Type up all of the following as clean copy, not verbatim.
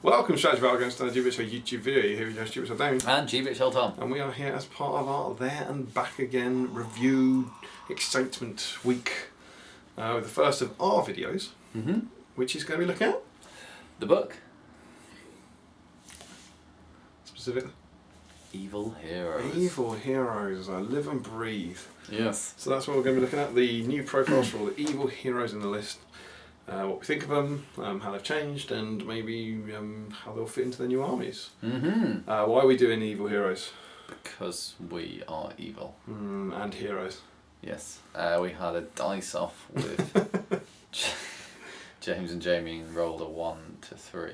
Welcome, Strategy Battle against the GBHL YouTube video. You're here with your GBHL Damian. And GBHL Tom. And we are here as part of our There and Back Again review excitement week. With the first of our videos, which is going to be looking at the book. Specifically? Evil Heroes. Evil Heroes, I live and breathe. Yes. So that's what we're going to be looking at, the new profiles for all the evil heroes in the list. What we think of them, how they've changed, and maybe how they'll fit into the new armies. Why are we doing evil heroes? Because we are evil. And heroes. Yes. We had a dice off with James and Jamie and rolled a 1 to 3.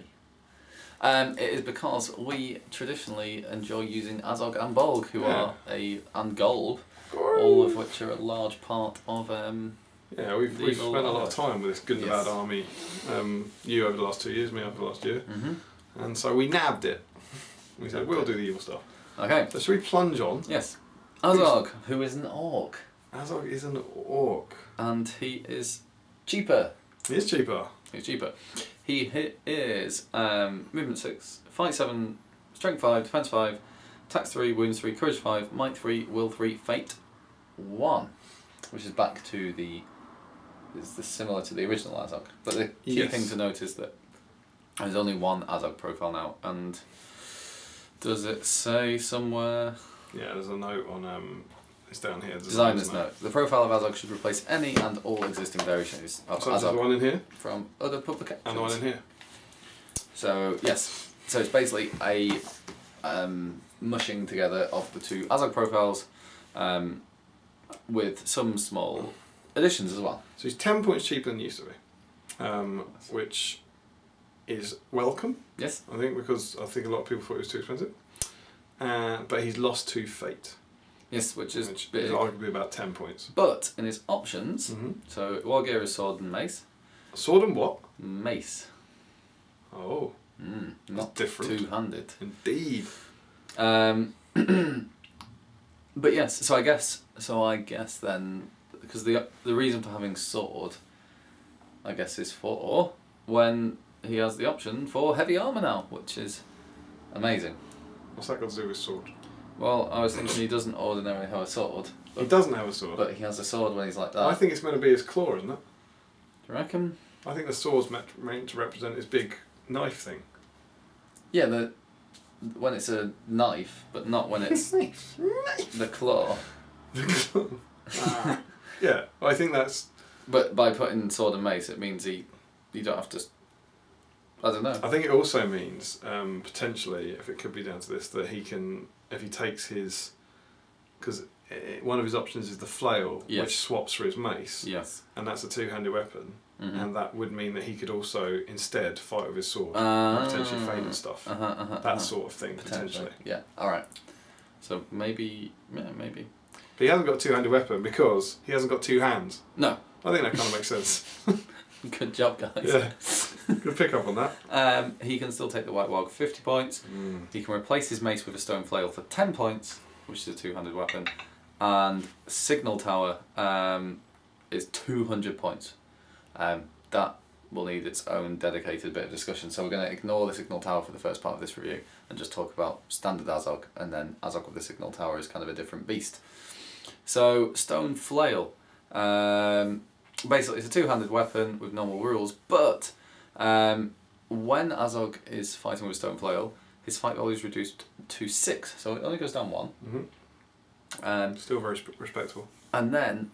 It is because we traditionally enjoy using Azog and Bolg, who are and Golb, all of which are a large part of yeah, we've spent a lot of time with this good and bad army. You over the last 2 years, me over the last year. And so we nabbed it. We said, we'll do the evil stuff. Okay. So should we plunge on? Yes. Azog, who is an orc. Azog is an orc. And he is cheaper. He is cheaper. He's cheaper. He is movement 6, fight 7, strength 5, defense 5, attack 3, wounds 3, courage 5, might 3, will 3, fate 1. Which is back to the... Is this similar to the original Azog? But the key thing to note is that there's only one Azog profile now, and does it say somewhere? Yeah, there's a note on it's down here. Designer's note. The profile of Azog should replace any and all existing variations of so Azog. There's one in here from other publications. and one in here. So yes, so it's basically a mushing together of the two Azog profiles, with some small additions as well. So he's 10 points cheaper than he used to be, which is welcome. Yes. I think, because I think a lot of people thought it was too expensive. But he's lost 2 fate. Yes, which is arguably about 10 points. But in his options, so war gear is sword and mace. Sword and what? Mace. Oh. Not different. Two-handed. Indeed. But yes, so I guess then, because the reason for having sword, I guess, is for when he has the option for heavy armour now, which is amazing. What's that got to do with sword? Well, I was thinking he doesn't ordinarily have a sword. He doesn't have a sword. But he has a sword when he's like that. I think it's meant to be his claw, isn't it? Do you reckon? I think the sword's meant to represent his big knife thing. Yeah, when it's a knife, but not when it's the claw. Yeah, I think that's... But by putting sword and mace, it means you don't have to... I don't know. I think it also means, potentially, if it could be down to this, that he can, if he takes his... Because one of his options is the flail, which swaps for his mace. Yes. And that's a two-handed weapon. And that would mean that he could also, instead, fight with his sword. And potentially feign and stuff. That sort of thing, potentially. Yeah, alright. So maybe... maybe. But he hasn't got a two-handed weapon because he hasn't got 2 hands. No. I think that kind of makes sense. Good job, guys. Yeah. Good pick up on that. He can still take the White Warg for 50 points. He can replace his mace with a stone flail for 10 points, which is a two-handed weapon. And Signal Tower is 200 points. That will need its own dedicated bit of discussion, so we're going to ignore the Signal Tower for the first part of this review and just talk about standard Azog, and then Azog with the Signal Tower is kind of a different beast. So, Stone Flail. Basically, it's a two-handed weapon with normal rules, but when Azog is fighting with Stone Flail, his fight value is reduced to 6, so it only goes down 1. Still very respectable. And then,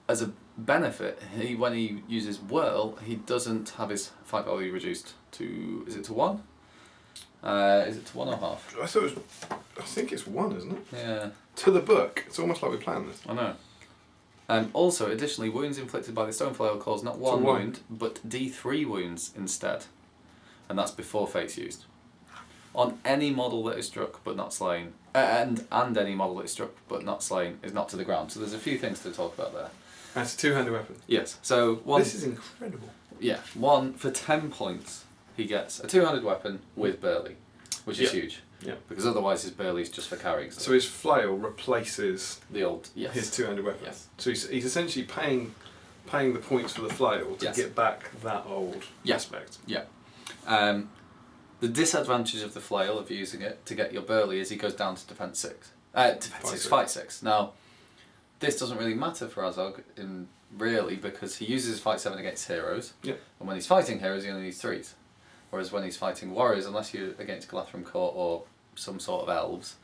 as a benefit, when he uses Whirl, he doesn't have his fight value reduced to... Is it to 1? Is it to 1.5? I think it's 1, isn't it? Yeah. To the book. It's almost like we planned this. I know. Also, additionally, wounds inflicted by the Stone Flail cause not 1 wound, but D3 wounds instead. And that's before fate's used. On any model that is struck but not slain, and any model that is struck but not slain is not to the ground. So there's a few things to talk about there. That's a two-handed weapon. Yes. So one. This is incredible. Yeah. One for 10 points, he gets a two-handed weapon with Burley, which is huge. Yeah. Because otherwise his Burley's just for carrying stuff. So his flail replaces the old his two-handed weapon. Yes. So he's essentially paying the points for the flail to get back that old aspect. Yeah. The disadvantage of the flail, of using it to get your burly, is he goes down to defense 6. Fight 6. Now, this doesn't really matter for Azog, really, because he uses fight 7 against heroes. Yep. And when he's fighting heroes, he only needs 3s. Whereas when he's fighting warriors, unless you're against Galathram Court or some sort of elves,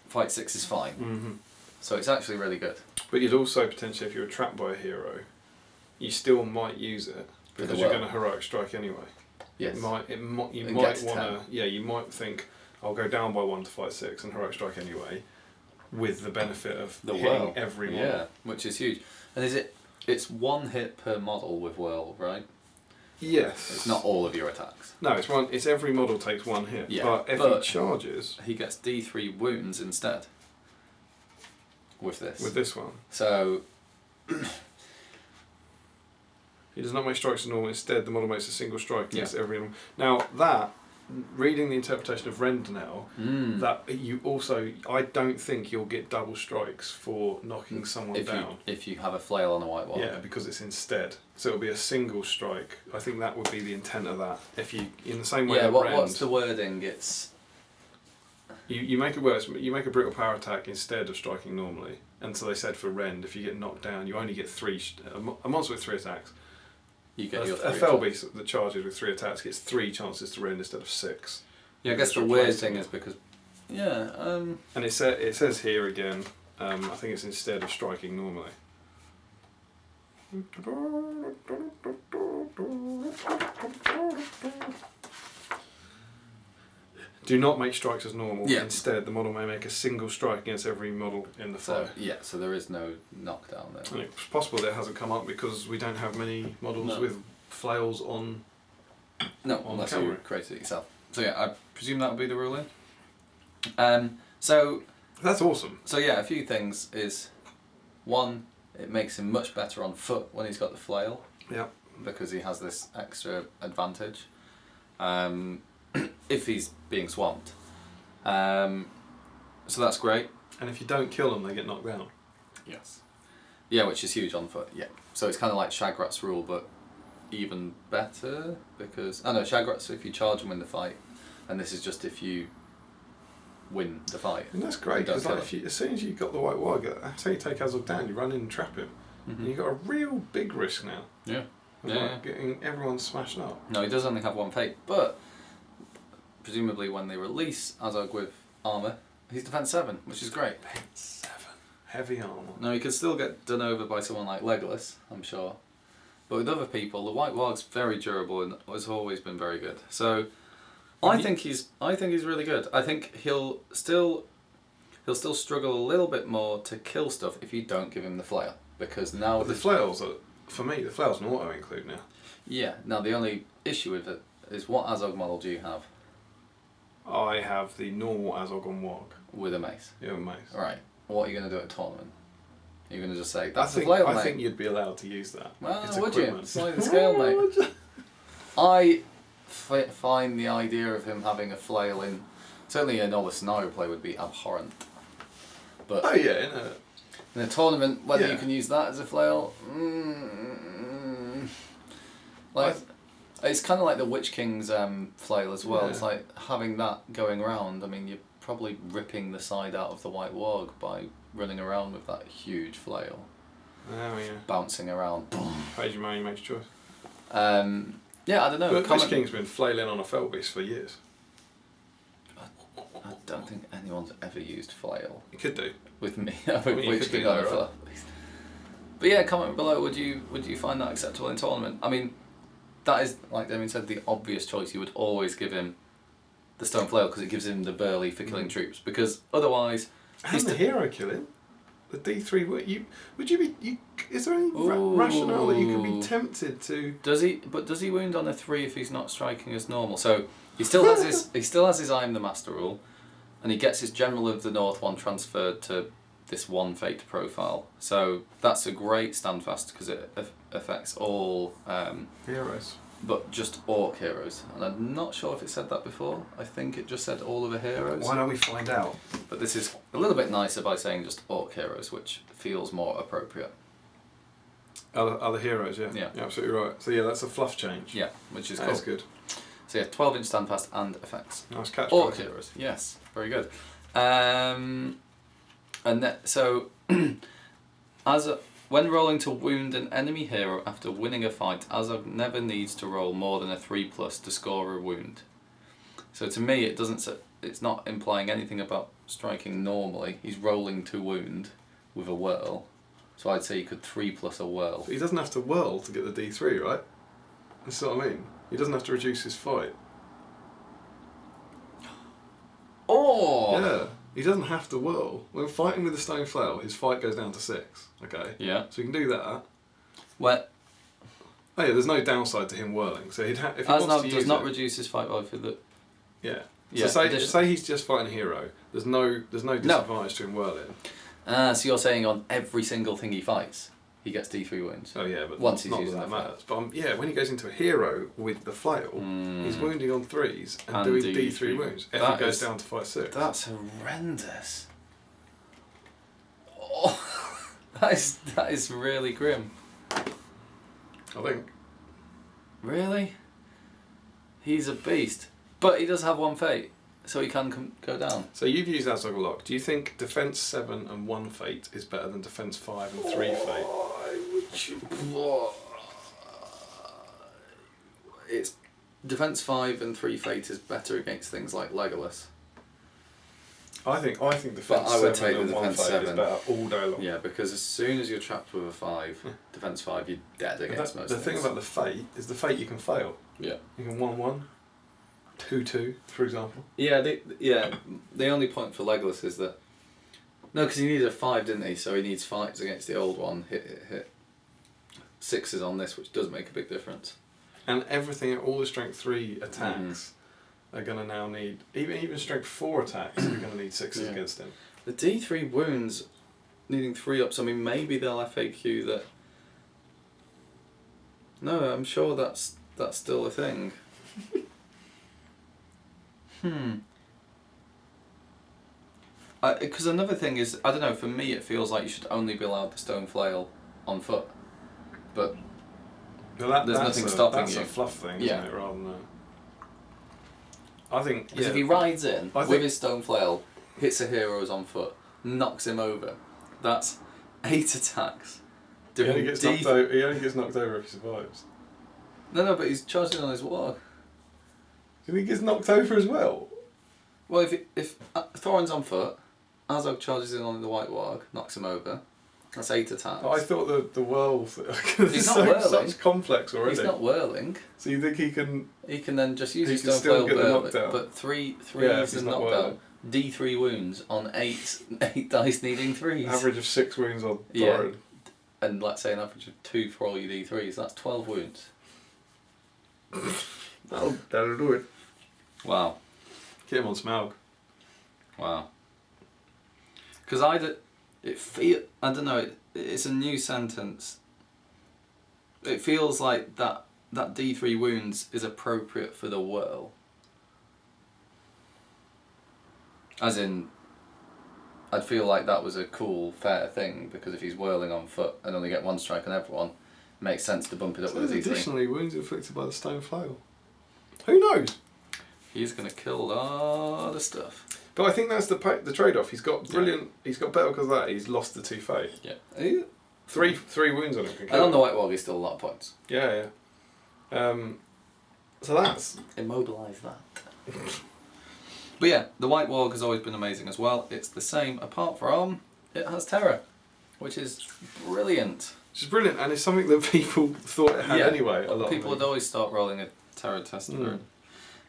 fight 6 is fine. Mm-hmm. So it's actually really good. But you'd also potentially, if you were trapped by a hero, you still might use it because you're going to heroic strike anyway. Yes. You might want to. Yeah, you might think I'll go down by 1 to fight 6 and heroic strike anyway, with the benefit of hitting every model. Yeah, which is huge. And it's 1 hit per model with whirl, right? Yes. It's not all of your attacks. No, it's one. It's every model takes 1 hit. Yeah, but if he charges, he gets D3 wounds instead. With this. With this one. So. He does not make strikes as normal. Instead, the model makes a single strike against every animal. Now that, reading the interpretation of Rend now, that you also, I don't think you'll get double strikes for knocking someone down. If you have a flail on a white wall. Yeah, because it's instead. So it'll be a single strike. I think that would be the intent of that. If you, in the same way that Rend, what's the wording? It's... You make it worse. You make a brutal power attack instead of striking normally. And so they said for Rend, if you get knocked down, you only get 3, a monster with 3 attacks. You get your 3 a fell beast that charges with 3 attacks gets 3 chances to rend instead of 6. Yeah, I guess the weird thing is because, and it says here again, I think it's instead of striking normally. Do not make strikes as normal. Yeah. Instead, the model may make a single strike against every model in the fight. So there is no knockdown there. And it's possible that it hasn't come up because we don't have many models with flails on. No, unless you created it yourself. So yeah, I presume that would be the ruling. So that's awesome. So yeah, a few things is, 1, it makes him much better on foot when he's got the flail. Yeah. Because he has this extra advantage. If he's being swamped. So that's great. And if you don't kill them, they get knocked down. Yes. Yeah, which is huge on foot, yeah. So it's kind of like Shagrat's rule, but even better, because... Shagrat's if you charge them in the fight, and this is just if you win the fight. And that's great, because as soon as you've got the white warrior, say you take Azog down, you run in and trap him, and you've got a real big risk now. Yeah. Getting everyone smashed up. No, he does only have 1 fate, but... presumably when they release Azog with armour, he's defense 7, which is great. Defense 7. Heavy armour. Now he could still get done over by someone like Legolas, I'm sure. But with other people, the White Warg's very durable and has always been very good. So I think he's really good. I think he'll still struggle a little bit more to kill stuff if you don't give him the flail. Because now but the flails are, for me, the flails an auto include now. Yeah, now the only issue with it is what Azog model do you have? I have the normal Azog on Warg. With a mace? Yeah, with a mace. Right. What are you going to do at a tournament? You're going to just say, that's the flail, mate. I think you'd be allowed to use that. Well, it's would equipment. you? Slide the scale, mate. I find the idea of him having a flail in... Certainly a novice scenario play would be abhorrent. But oh yeah, in a tournament, whether you can use that as a flail... it's kind of like the Witch King's flail as well. Yeah. It's like having that going around. I mean, you're probably ripping the side out of the White Warg by running around with that huge flail. Oh yeah. Bouncing around. Pays your money, makes choice. Yeah, I don't know. But Witch King's been flailing on a fell beast for years. I don't think anyone's ever used flail. You could do. With me. Witch King on a fell beast. But yeah, comment below. Would you find that acceptable in tournament? I mean, that is, like Damian said, the obvious choice. You would always give him the stone flail because it gives him the burly for killing troops. Because otherwise, and the hero killing, the D3. Would you be? Is there any rationale that you could be tempted to? Does he wound on a 3 if he's not striking as normal? So he still has his I am the Master rule, and he gets his General of the North one transferred to this 1 fate profile. So that's a great standfast because it affects all heroes. But just orc heroes. And I'm not sure if it said that before. I think it just said all of the heroes. Why don't we find out? But this is a little bit nicer by saying just orc heroes, which feels more appropriate. Other heroes, yeah. Yeah. You're absolutely right. So yeah, that's a fluff change. Yeah, which is cool. That's good. So yeah, 12-inch standfast and effects. Nice catch. Orc heroes, yes, very good. And so, when rolling to wound an enemy hero after winning a fight, Azog never needs to roll more than a 3+ to score a wound. So to me, it's not implying anything about striking normally. He's rolling to wound with a whirl. So I'd say he could 3+ a whirl. But he doesn't have to whirl to get the D3, right? That's what I mean. He doesn't have to reduce his fight. Oh! Yeah, he doesn't have to whirl. When fighting with the stone flail, his fight goes down to 6. Okay. Yeah. So he can do that. Well. Oh yeah, there's no downside to him whirling. So he'd if he wants to use does not reduce his fight by the. Yeah. Yeah. So say he's just fighting a hero. There's no disadvantage to him whirling. So you're saying on every single thing he fights, he gets D3 wounds. Oh yeah, but once he's not using that matters. But when he goes into a hero with the flail, he's wounding on 3s and doing D3 wounds. If he goes down to fight 6. That's horrendous. Oh, that is really grim. I think. Really? He's a beast, but he does have 1 fate, so he can go down. So you've used Azog a lot. Do you think defense 7 and 1 fate is better than defense 5 and 3 fate? It's defense 5 and 3 fate is better against things like Legolas. I think defense 7 and 1 fate is better all day long. Yeah, because as soon as you're trapped with a 5, defense 5, you're dead against most things. The thing about the fate is the fate you can fail. Yeah. You can 1-1, 2-2, for example. Yeah, the only point for Legolas is that... No, because he needed a 5, didn't he? So he needs fights against the old one, hit. 6s on this, which does make a big difference. And everything, all the strength 3 attacks are going to now need... Even strength 4 attacks are going to need 6s against him. The D3 wounds needing 3 ups, I mean, maybe they'll FAQ that... No, I'm sure that's still a thing. Because another thing is, I don't know, for me it feels like you should only be allowed the stone flail on foot. But there's nothing stopping you. That's a fluff thing, isn't it, rather than I think... Because if he rides in with his stone flail, hits a hero who's on foot, knocks him over, that's 8 attacks. He only gets knocked over if he survives. No, but he's charging on his warg. Do you think he gets knocked over as well? Well, if Thorin's on foot, Azog charges in on the white warg, knocks him over. That's 8 attacks. I thought the whirl... He's not whirling. Such complex already. He's not whirling. So you think he can... He can then just use his stone flail but 3 is knocked out. D3 wounds on 8 dice needing 3s. Average of 6 wounds on Thorin. And let's say an average of 2 for all your D3s, that's 12 wounds. That'll do it. Wow. Get him on Smaug. Wow. Because I don't know, it's a new sentence. It feels like that D3 wounds is appropriate for the whirl. As in, I'd feel like that was a cool, fair thing, because if he's whirling on foot and only get 1 strike on everyone, it makes sense to bump it up with a D3. Additionally, wounds inflicted by the stone flail. Who knows? He's going to kill a lot of stuff. But I think that's the trade-off. He's got brilliant. He's got better because of that. He's lost the 2 fate. Yeah. 3 wounds on him. And on the white wall, he's still a lot of points. Yeah. So that's... Immobilise that. But yeah, the white warg has always been amazing as well. It's the same, apart from it has terror, which is brilliant. Which is brilliant, and it's something that people thought it had anyway. A lot people would always start rolling a terror test for it.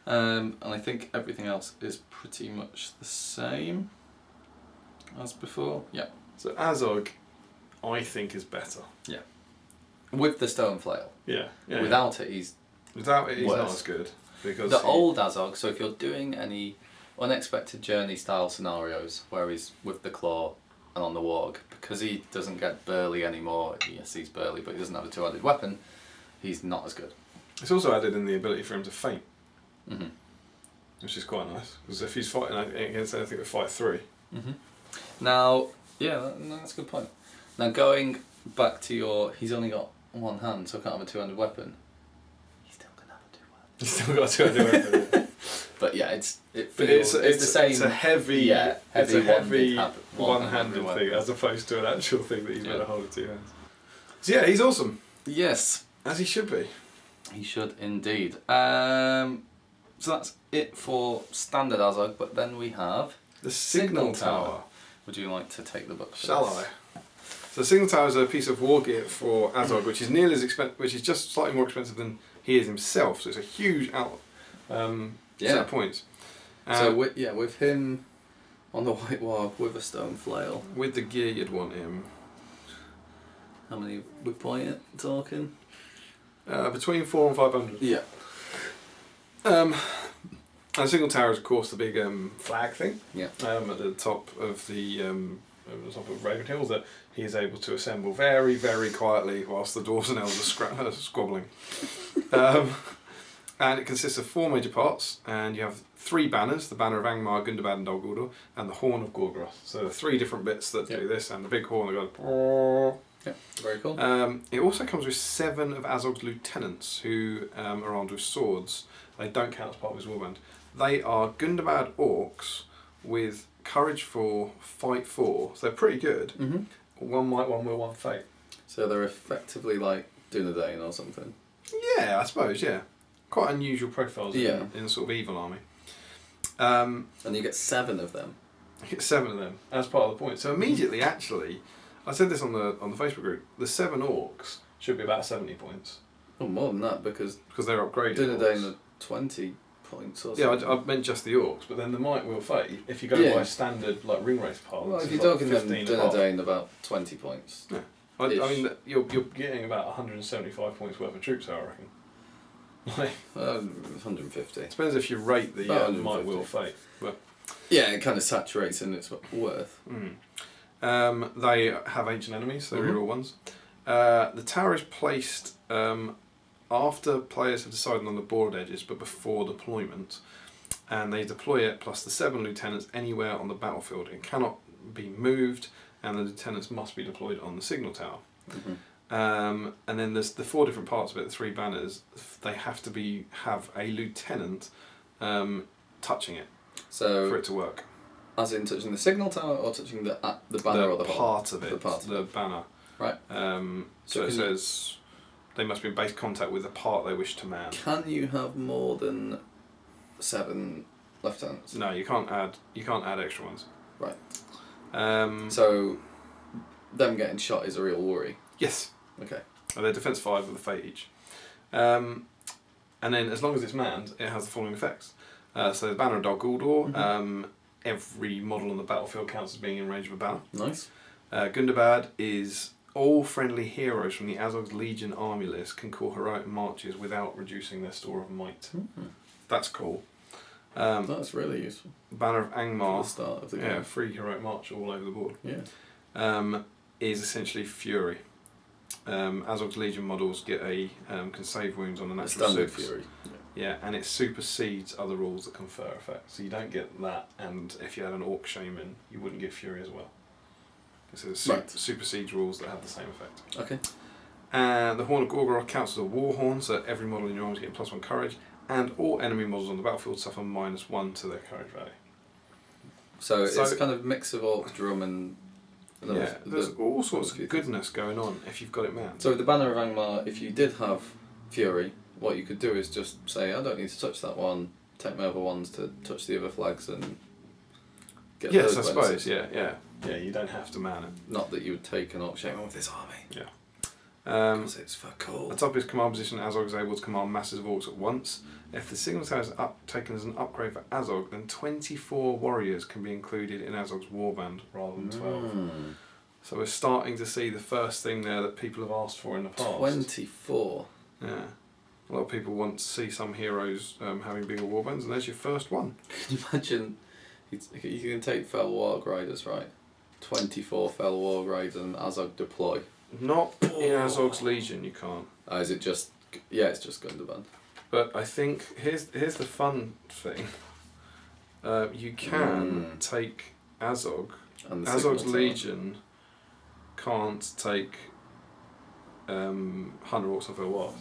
And I think everything else is pretty much the same as before. Yeah. So Azog, I think, is better. Yeah. With the stone flail. Yeah. Without it, he's not as good. Because the old Azog, so if you're doing any unexpected journey style scenarios where he's with the claw and on the warg, because he doesn't get burly anymore, yes he's burly but he doesn't have a 2-handed weapon, he's not as good. It's also added in the ability for him to feint, which is quite nice, because if he's fighting against anything with fight 3. Now, that's a good point. Now going back to he's only got 1 hand, so can't have a 2-handed weapon. You still got 200 weapon. But yeah, it's the same. It's a heavy, one-handed thing as opposed to an actual thing that he's meant to hold in 2 hands. So yeah, he's awesome. Yes, as he should be. He should indeed. So that's it for standard Azog. But then we have the Signal Tower. Would you like to take the book? Shall I? So the Signal Tower is a piece of war gear for Azog, which is nearly as which is just slightly more expensive than he is himself. So it's a huge set of points. So with him on the White Warg with a stone flail. With the gear you'd want him. How many we're talking? Between 400 and 500. Yeah. And Signal Tower is of course the big flag thing. Yeah. At the top of Ravenhill that he is able to assemble very, very quietly whilst the dwarves and elves are squabbling. And it consists of 4 major parts, and you have 3 banners: the banner of Angmar, Gundabad, and Dol Guldur, and the horn of Gorgoroth. So there are 3 different bits that do this, and the big horn that goes. Yeah, very cool. It also comes with 7 of Azog's lieutenants who are armed with swords. They don't count as part of his warband. They are Gundabad orcs with courage 4, fight 4. So they're pretty good. Mm-hmm. 1 might, 1 will, 1 fate. So they're effectively like Dunedain or something. Yeah, I suppose. Yeah, quite unusual profiles in a sort of evil army. And you get 7 of them. You get 7 of them as part of the point. So immediately, actually, I said this on the Facebook group. The 7 orcs should be about 70 points. Oh, more than that because they're upgraded. Dunedain are 20 points or something. Yeah, I meant just the orcs, but then the might will fate if you go by standard like ring race parts. Well, if you're talking them Dunedain about 20 points. Yeah, I mean you're getting about 175 points worth of troops, I reckon. Like 150. Depends if you rate the might will fate, but yeah, it kind of saturates in its worth. They have ancient enemies, so they're real ones. The tower is placed after players have decided on the board edges, but before deployment, and they deploy it plus the 7 lieutenants anywhere on the battlefield. It cannot be moved, and the lieutenants must be deployed on the signal tower. And then there's the 4 different parts of it, the 3 banners. They have to have a lieutenant touching it for it to work. As in touching the signal tower, or touching the banner or the part of it, the banner. Right. So it says they must be in base contact with the part they wish to man. Can you have more than 7 lieutenants? No, you can't add extra ones. Right. So them getting shot is a real worry. Yes. Okay. They're defense 5 with a fate each. And then as long as it's manned, it has the following effects. So the banner of Dol Guldur, every model on the battlefield counts as being in range of a banner. Nice. Gundabad is all friendly heroes from the Azog's Legion army list can call heroic marches without reducing their store of might. That's cool. That's really useful. Banner of Angmar, the start of the game. free heroic march all over the board. Yeah. Is essentially Fury. Azog's Legion models get can save wounds on the natural standard 6. Fury. Yeah, and it supersedes other rules that confer effects. So you don't get that, and if you had an Orc Shaman, you wouldn't get Fury as well. So it supersedes rules that have the same effect. Okay. And the Horn of Gorgoroth counts as a war horn, so every model in your army is getting +1 courage, and all enemy models on the battlefield suffer -1 to their courage value. So it's a kind of mix of Orc, Drum, and there's all sorts of goodness going on if you've got it manned. So with the Banner of Angmar, if you did have Fury, what you could do is just say, I don't need to touch that one, take my other ones to touch the other flags and get those bonuses. Suppose, yeah, you don't have to man it. Not that you would take an Orc Shaman with this army. Yeah. Because it's for cool. At top of his command position, Azog is able to command masses of orcs at once. If the signal tower is taken as an upgrade for Azog, then 24 warriors can be included in Azog's warband rather than 12. So we're starting to see the first thing there that people have asked for in the past. 24? Yeah. A lot of people want to see some heroes having bigger warbands, and there's your first one. Can you imagine, you can take Fell Warg Riders, right? 24 Fell Warg Riders and Azog deploy. Not in Azog's Legion, you can't. Is it just... Yeah, it's just Gundabad. But I think, here's the fun thing. You can take Azog. And Azog's Legion can't take 100 Orcs off their Warg.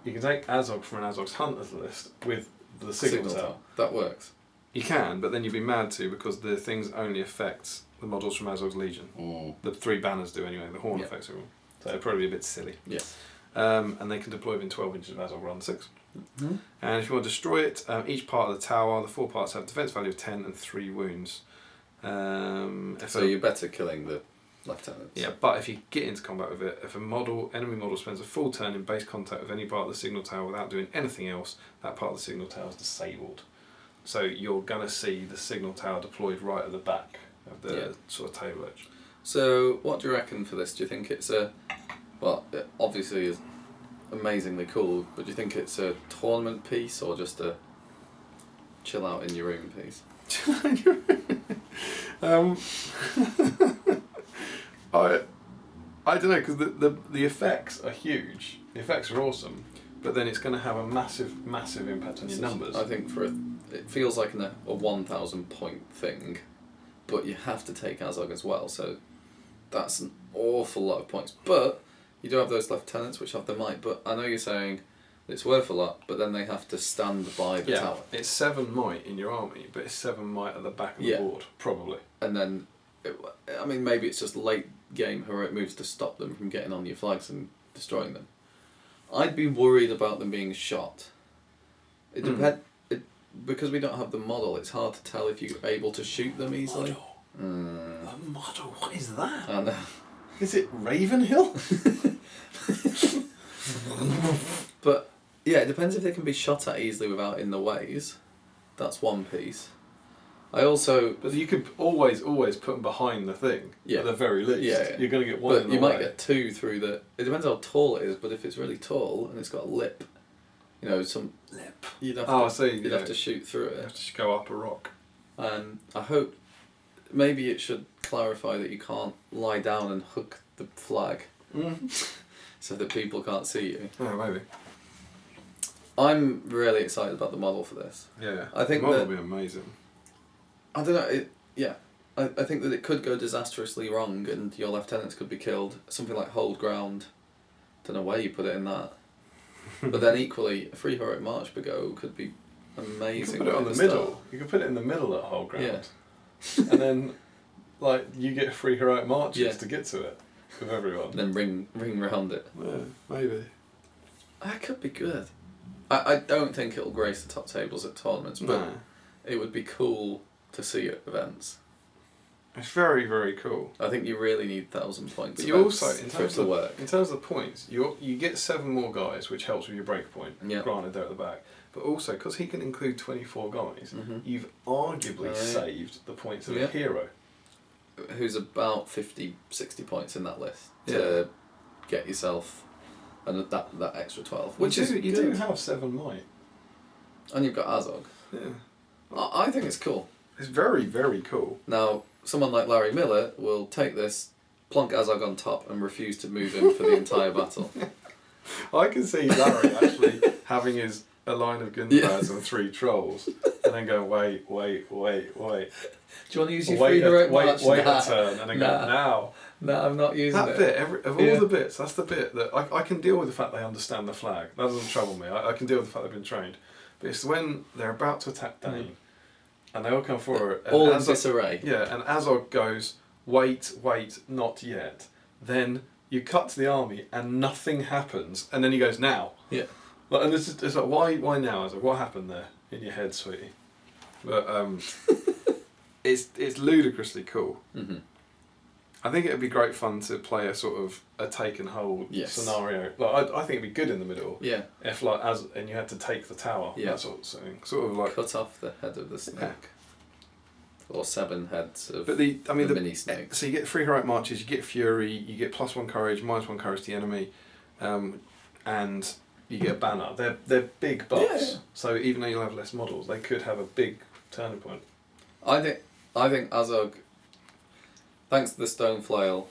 you can take Azog from an Azog's Hunters list with the Signal Tower. That works. You can, but then you'd be mad to because the things only affect the models from Azog's Legion. The 3 banners do anyway. The Horn affects everyone, so it'd probably be a bit silly. Yes. And they can deploy within 12 inches of Azog rather than 6. Mm-hmm. And if you want to destroy it, each part of the tower, the 4 parts have defense value of 10 and 3 wounds. So you're better killing the lieutenants. Yeah, but if you get into combat with it, if enemy model spends a full turn in base contact with any part of the signal tower without doing anything else, that part of the signal tower is disabled. So you're going to see the signal tower deployed right at the back of the sort of table edge. So what do you reckon for this? Do you think it's it obviously is amazingly cool, but do you think it's a tournament piece or just a chill out in your room piece? I don't know, because the effects are huge. The effects are awesome, but then it's going to have a massive impact on your numbers. I think it feels like a 1,000 point thing, but you have to take Azog as well, so that's an awful lot of points. But you do have those lieutenants which have the might, but I know you're saying it's worth a lot, but then they have to stand by the tower. It's 7 might in your army, but it's 7 might at the back of the board, probably. And then, maybe it's just late game heroic moves to stop them from getting on your flags and destroying them. I'd be worried about them being shot. It depends. Because we don't have the model, it's hard to tell if you're able to shoot them easily. A model? What is that? I know. Is it Ravenhill? But yeah, it depends if they can be shot at easily without in the ways. That's one piece. But you could always put them behind the thing. Yeah. At the very least. Yeah. You're going to get one. But you might get 2 through the. It depends how tall it is. But if it's really tall and it's got a lip, some lip. You'd have You'd have to shoot through it. You have to go up a rock. And I hope maybe it should clarify that you can't lie down and hook the flag, so that people can't see you. Oh, maybe. I'm really excited about the model for this. Yeah. I think the model will be amazing. I don't know. I think that it could go disastrously wrong, and your lieutenants could be killed. Something like hold ground. Don't know where you put it in that. But then equally, a free heroic march below could be amazing. You could put it on the middle. You could put it in the middle at hold ground. Yeah. And then, you get free heroic marches to get to it with everyone. And then ring round it. Yeah, maybe. That could be good. I don't think it'll grace the top tables at tournaments, but it would be cool to see at events. It's very, very cool. I think you really need 1,000 points. But you also, in terms of the points, you get 7 more guys, which helps with your break point. Yep. Granted, they're at the back. But also, because he can include 24 guys, you've arguably saved the points of a hero. Who's about 50, 60 points in that list to get yourself and that extra 12. Which you do have 7 might. And you've got Azog. Yeah. I think it's cool. It's very, very cool. Now, someone like Larry Miller will take this, plonk Azog on top, and refuse to move him for the entire battle. I can see Larry actually having a line of gunpowders and 3 trolls, and then go, wait. Do you want to use your free heroic march? Wait a turn, and then go, now. No, I'm not using that bit. Of all the bits, that's the bit that I can deal with the fact they understand the flag. That doesn't trouble me. I can deal with the fact they've been trained. But it's when they're about to attack Dane, and they all come forward. All in disarray. Yeah, and Azog goes, wait, not yet. Then you cut to the army, and nothing happens, and then he goes, now. Yeah. And it's like, why now? Azog? What happened there in your head, sweetie? But it's ludicrously cool. Mm-hmm. I think it'd be great fun to play a sort of a take and hold scenario. I think it'd be good in the middle. Yeah. If and you had to take the tower. Yeah. That sort of thing. Sort of like cut off the head of the snake. Yeah. Or 7 heads of the mini snakes. So you get 3 heroic marches, you get fury, you get +1 courage, -1 courage to the enemy, and you get a banner. They're big buffs. Yeah. So even though you'll have less models, they could have a big turning point. I think Azog, thanks to the stone flail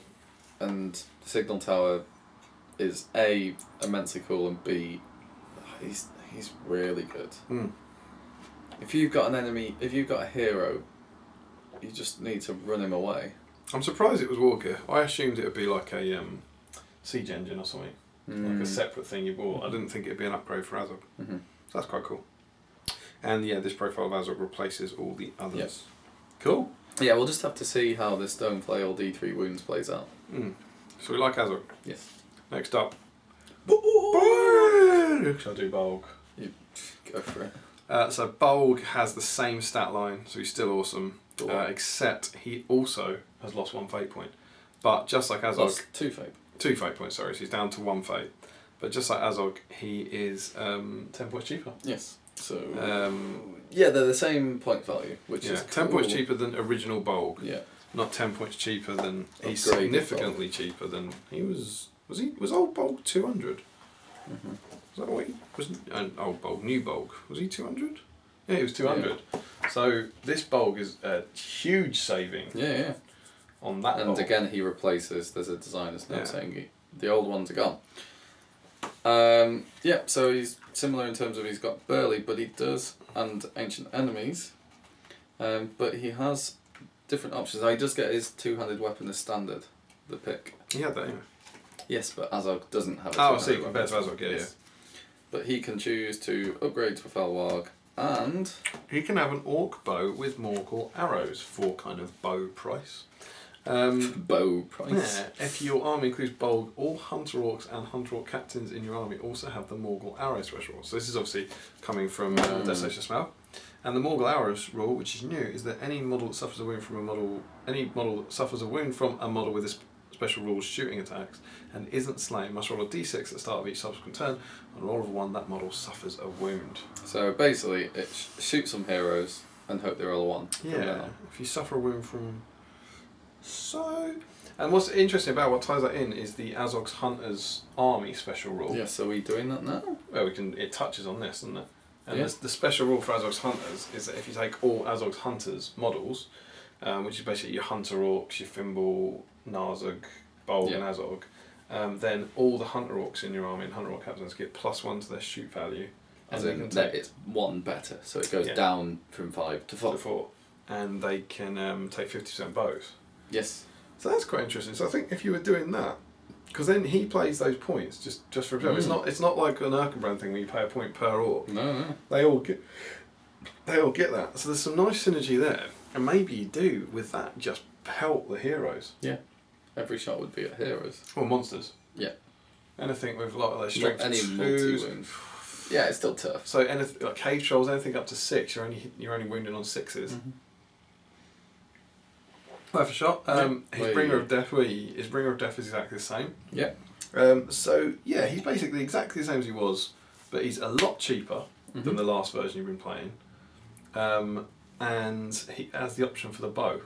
and the signal tower, is A, immensely cool, and B, he's really good. If you've got a hero, you just need to run him away. I'm surprised it was Walker. I assumed it would be like a siege engine or something. like a separate thing you bought. I didn't think it'd be an upgrade for Azog. Mm-hmm. So that's quite cool. And yeah, this profile of Azog replaces all the others. Yes. Cool. Yeah, we'll just have to see how the Stone Flail D3 wounds plays out. So we like Azog. Yes. Next up. Shall I do Bulg? You go for it. So Bulg has the same stat line, so he's still awesome. Except he also has lost 1 fate point. But just like Azog... Lost 2 fate. 2 fate points, sorry, so he's down to 1 fate. But just like Azog, he is 10 points cheaper. Yes. So yeah, they're the same point value, which is 10 cool. points cheaper than original Bulg. Yeah. Not 10 points cheaper than... He's Upgraded significantly cheaper than... He was... Was old Bulg 200? Mm-hmm. Was that what he... Was old Bulg, new Bulg. Was he 200? Yeah, he was 200. Yeah. So this Bulg is a huge saving. Yeah. On that and Bulg. Again, he replaces... There's a designer's note saying the old ones are gone. Yeah, so he's similar in terms of he's got Burly, but he does, and Ancient Enemies, but he has different options. Now, he does get his two-handed weapon as standard, the pick. He had that anyway. Yes, but Azog doesn't have a two-handed weapon. I see, compared to Azog, yeah. But he can choose to upgrade to a Felwarg, and... He can have an Orc bow with Morgul arrows for kind of bow price. Bow price. Yeah, if your army includes Bulg, all Hunter Orcs and Hunter Orc captains in your army also have the Morgul Arrow special rule. So this is obviously coming from Desolation Smell. And the Morgul Arrows rule, which is new, is that any model that suffers a wound from a model, with a special rules shooting attacks and isn't slain must roll a d6 at the start of each subsequent turn. On a roll of 1, that model suffers a wound. So basically, it shoots some heroes and hope they roll a 1. Yeah, if you suffer a wound from... So, and what's interesting about what ties that in is the Azog's Hunters army special rule. Yeah, so are we doing that now? Well, it touches on this, doesn't it? And the special rule for Azog's Hunters is that if you take all Azog's Hunters models, which is basically your Hunter Orcs, your Fimble, Narzug, Bulg and Azog, then all the Hunter Orcs in your army and Hunter Orc captains get +1 to their shoot value. As in that it's 1 better, so it goes down from 5 to 4. And they can take 50% bows. Yes. So that's quite interesting. So I think if you were doing that, because then he plays those points just for himself. It's not like an Erkenbrand thing where you pay a point per orc. No. They all get that. So there's some nice synergy there, and maybe you do with that just pelt the heroes. Yeah. Every shot would be at heroes. Or monsters. Yeah. Anything with a lot of those strength any multi-wound. Yeah, it's still tough. So anything like cave trolls, anything up to 6, you're only wounded on 6s. Mm-hmm. Worth a shot. His Bringer of Death, his Bringer of Death is exactly the same. Yeah. So yeah, he's basically exactly the same as he was, but he's a lot cheaper than the last version you've been playing. And he has the option for the bow.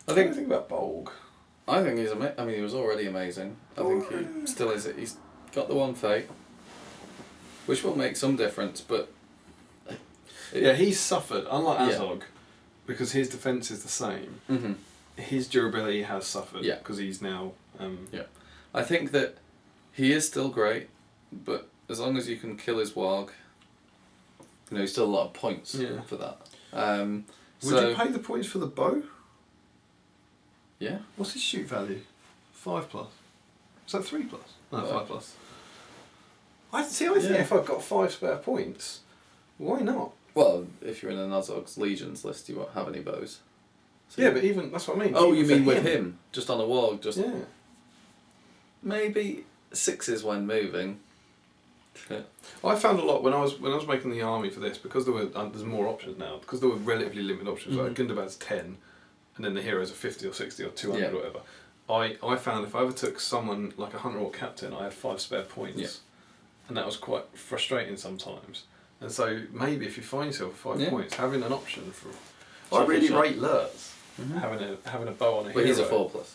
What do you think about Bulg? I think he's amazing. I mean, he was already amazing. I think he still is. He's got the 1 fate, which will make some difference, but... he's suffered, unlike Azog, because his defence is the same. Mm-hmm. His durability has suffered, because he's now... I think that he is still great, but as long as you can kill his Warg, he's still a lot of points for that. Would you pay the points for the bow? Yeah. What's his shoot value? 5+. Is that 3+? No, 5+. I think if I've got 5 spare points, why not? Well, if you're in an Azog's Legions list, you won't have any bows. So but even that's what I mean. Oh, you mean with him? Just on a Warg? Just maybe 6s when moving. Yeah. I found a lot when I was making the army for this, because there were there's more options now, because there were relatively limited options. Like Gundabad's 10, and then the heroes are 50 or 60 or 200 or whatever. I found if I ever took someone like a Hunter Orc captain, I had 5 spare points, and that was quite frustrating sometimes. And so maybe if you find yourself 5 points, having an option for... I really rate Lurtz, having a bow on a hero. But he's a 4+.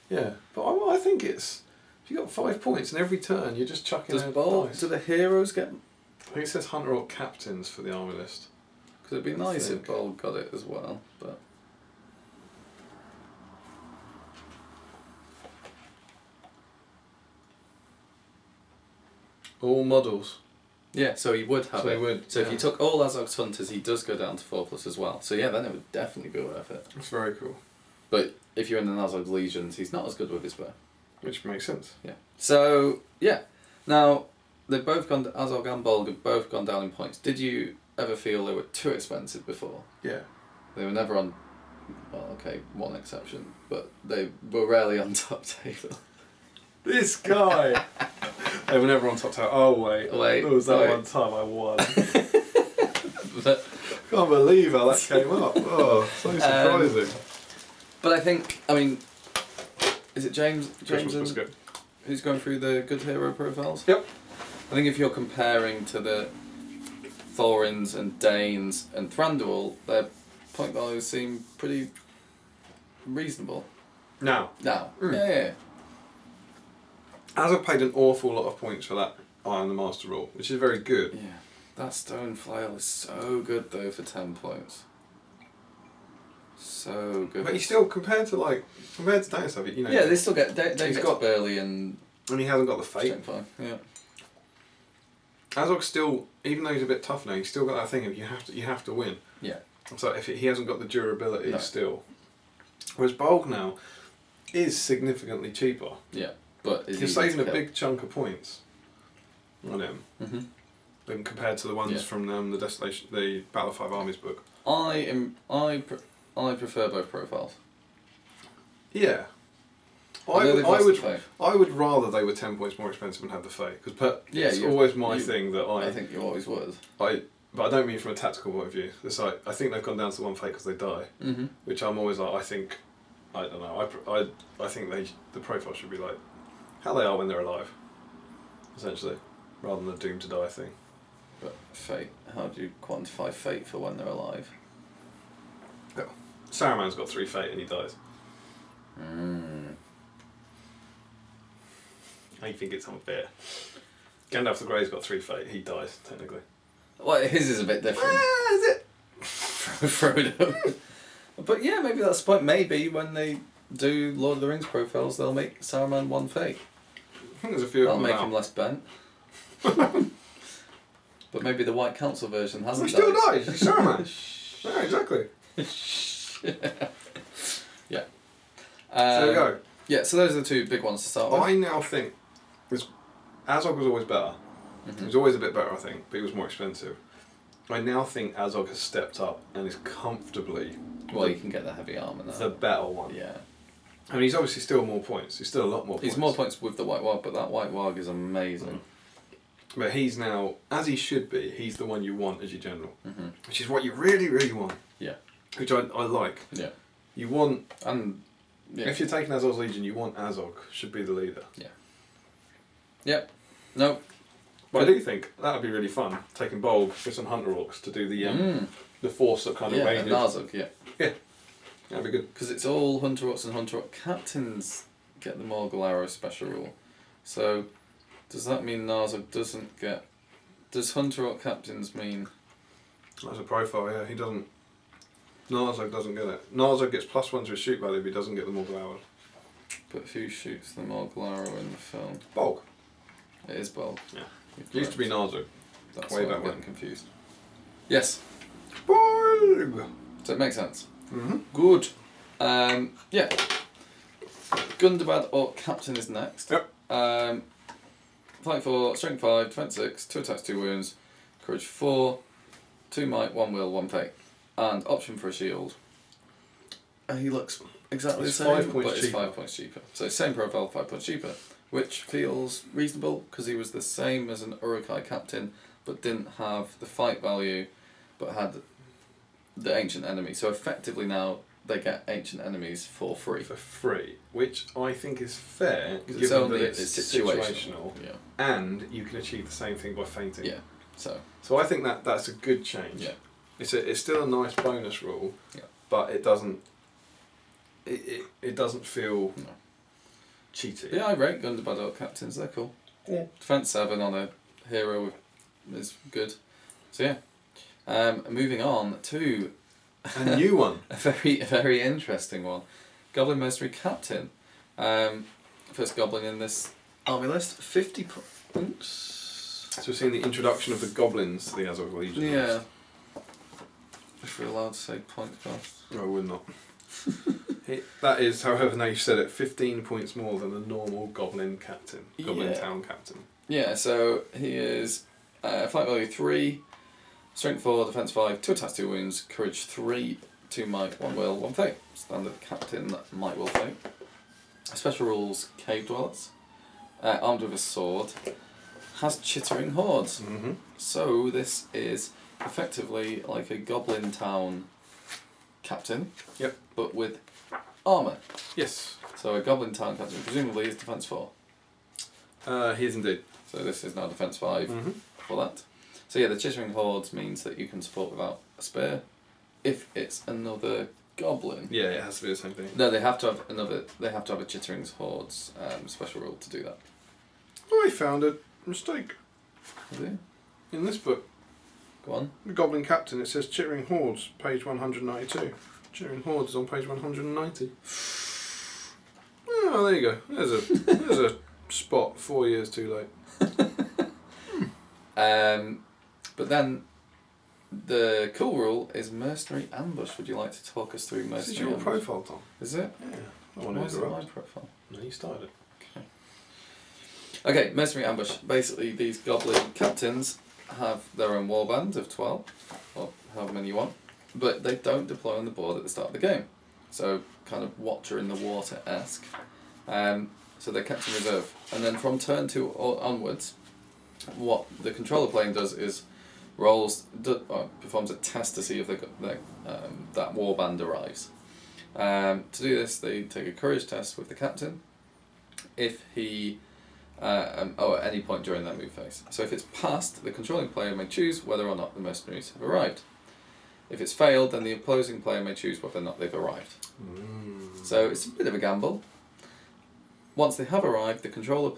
Yeah, but I think it's... If you've got 5 points and every turn you're just chucking dice. Do the heroes get... I think it says Hunter Orc captains for the army list. Because it'd be nice if Bulg got it as well, but... All models. Yeah, so he would have it. So if you took all Azog's Hunters, he does go down to 4+ as well. So yeah, then it would definitely be worth it. That's very cool. But if you're in the Azog's Legions, he's not as good with his bow. Which makes sense. Yeah. So, yeah. Now, they've both gone, Azog and Bolg have both gone down in points. Did you ever feel they were too expensive before? Yeah. They were never on, well, okay, one exception, but they were rarely on top table. This guy! They were never on top table. Oh, wait. There was that one time I won. But, can't believe how that came up. Oh, so surprising. But I think, I mean, is it James and, who's going through the good hero profiles? Yep. I think if you're comparing to the Thorins and Danes and Thranduil, their point values seem pretty reasonable. Now. Yeah. Azog paid an awful lot of points for that Eye on the Master rule, which is very good. Yeah. That stone flail is so good though for 10 points. So good. But he's still, compared to Dane stuff, you know. Yeah, they still get, Dane's got Burley and he hasn't got the fate. Yeah. Azog's still, even though he's a bit tough now, he's still got that thing of you have to win. Yeah. So if he hasn't got the durability still. Whereas Bolg now is significantly cheaper. Yeah. But he's saving a big chunk of points on him. Mm-hmm. Than compared to the ones from the Battle of Five Armies book. I prefer both profiles. Yeah. I would rather they were 10 points more expensive and had the Fey, because it's always my thing that I think you always would. But I don't mean from a tactical point of view. It's like, I think they've gone down to one Fey because they die, which I'm always like, I don't know. I think the profile should be like how they are when they're alive, essentially, rather than the doomed to die thing. But fate, how do you quantify fate for when they're alive? Oh. Saruman's got 3 fate and he dies. I think it's unfair. Gandalf the Grey's got 3 fate, he dies, technically. Well, his is a bit different. Is it? Frodo. But yeah, maybe that's the point. Maybe when they do Lord of the Rings profiles, they'll make Saruman 1 fate. I think there's a few of them. That'll make him less bent. But maybe the White Council version hasn't died. He still dies. He's Saruman. Yeah, exactly. Yeah. So there we go. Yeah, so those are the 2 big ones to start with. I now think Azog was always better. He was always a bit better, I think, but he was more expensive. I now think Azog has stepped up and is comfortably... Well, you can get the heavy armour now. The better one. Yeah. I mean, he's obviously still more points. He's still a lot more points. He's more points with the White Warg, but that White Warg is amazing. But he's now, as he should be, he's the one you want as your general. Which is what you really, really want. Yeah. Which I like. Yeah. You want... And... Yeah. If you're taking Azog's Legion, you want Azog should be the leader. Yeah. Yep. No. But I do think that would be really fun, taking Bolg with some Hunter Orcs to do the force that kind of raided. Yeah, Azog, yeah. Yeah. That'd be good. Because it's all Hunter Orcs and Hunter Orc captains get the Morgul Arrow special rule. So, does that mean Narzog doesn't get... Does Hunter Orc captains mean... That's a profile, yeah. He doesn't... Narzog doesn't get it. Narzog gets +1 to his shoot value, but he doesn't get the Morgul Arrow. But who shoots the Morgul Arrow in the film? Bolg. It is Bolg. Yeah. It used to be Narzog. That's why I'm getting confused. Yes. Bolg! So it makes sense. Good. Yeah. Gundabad Orc Captain is next. Yep. Fight 4, Strength 5, Defense 6, 2 attacks, 2 wounds, Courage 4, 2 Might, 1 Will, 1 Fate. And option for a shield. He looks exactly the same, but it's 5 points cheaper. So same profile, 5 points cheaper. Which feels reasonable, because he was the same as an Uruk-hai captain, but didn't have the fight value, but had the ancient enemy. So effectively now, they get ancient enemies for free. For free, which I think is fair, It's given only that it's situational, yeah. and you can achieve the same thing by fainting. Yeah. So I think that's a good change. Yeah. It's still a nice bonus rule, but it doesn't feel cheaty. yeah, I rate Gundabad Orc captains. They're cool. Yeah. Defense 7 on a hero is good. So yeah. Moving on to a new one. a very interesting one. Goblin Mercenary Captain. First goblin in this army list. 50 points. So we're seeing the introduction of the goblins to the Azog Legion. Yeah. If we're allowed to say point cost. No, we're not. That is, however, now you've said it, 15 points more than a normal Goblin captain. Goblin town captain. Yeah, so he is fight value 3, strength 4, defense 5, 2 attacks, 2 wounds, courage 3, 2 might, 1 will, 1 fate. Standard captain, might, will, fate. Special rules, cave dwellers. Armed with a sword. Has chittering hordes. Mm-hmm. So this is effectively like a Goblin town captain. Yep. But with armour. Yes. So a Goblin town captain presumably is defense 4. He is indeed. So this is now defense 5 for that. So yeah, the chittering hordes means that you can support without a spear. If it's another Goblin. Yeah, it has to be the same thing. No, they have to have another. They have to have a chittering hordes special rule to do that. I found a mistake Do you? in this book. Go on. The Goblin Captain, it says Chittering Hordes, page 192. Chittering Hordes is on page 190. Oh, there you go. There's a spot 4 years too late. But then the cool rule is mercenary ambush. Would you like to talk us through mercenary ambush? This is your profile, Tom. Is it? Yeah. I want Why to is it interrupt. my profile? No, you started it. Okay, mercenary ambush. Basically, these goblin captains have their own warband of 12, or however many you want, but they don't deploy on the board at the start of the game. So, kind of Watcher in the Water-esque. So they're kept in reserve. And then from turn 2 or onwards, what the controller playing does is performs a test to see if that warband arrives. To do this, they take a courage test with the captain. If he at any point during their move phase. So if it's passed, the controlling player may choose whether or not the mercenaries have arrived. If it's failed, then the opposing player may choose whether or not they've arrived. So it's a bit of a gamble. Once they have arrived, the controlling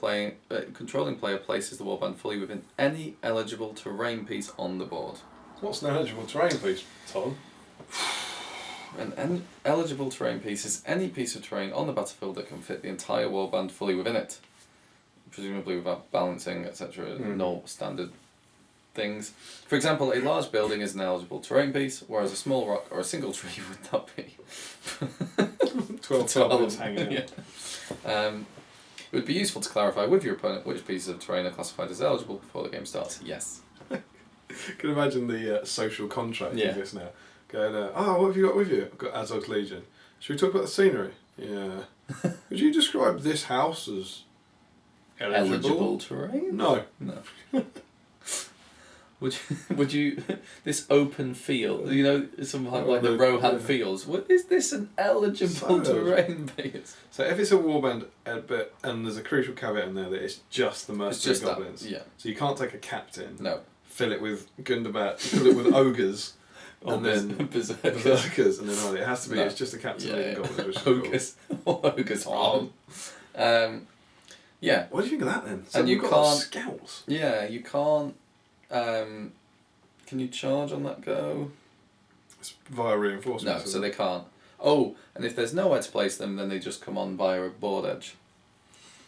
player places the warband fully within any eligible terrain piece on the board. What's an eligible terrain piece, Tom? An eligible terrain piece is any piece of terrain on the battlefield that can fit the entire warband fully within it. Presumably without balancing, etc., normal standard things. For example, a large building is an eligible terrain piece, whereas a small rock or a single tree would not be. 12 goblins hanging out. It would be useful to clarify with your opponent which pieces of terrain are classified as eligible before the game starts. Yes. Can you imagine the social contract of this now? Going, what have you got with you? I've got Azog's Legion. Should we talk about the scenery? Yeah. Would you describe this house as eligible terrain? No. Would you this open field, you know, something like the Rohan Fields, is this an eligible terrain piece? So if it's a warband, and there's a crucial caveat in there that it's just the mercenary goblins. Yeah. So you can't take a captain. No. Fill it with Gundabat, fill it with ogres, and then berserkers, and then it has to be. No. It's just a captain leading goblins. Ogres, ogres from. Yeah. What do you think of that then? So and you can't scouts. Yeah, you can't. Can you charge on that go? It's via reinforcement. No, so they can't. Oh, and if there's nowhere to place them, then they just come on via a board edge.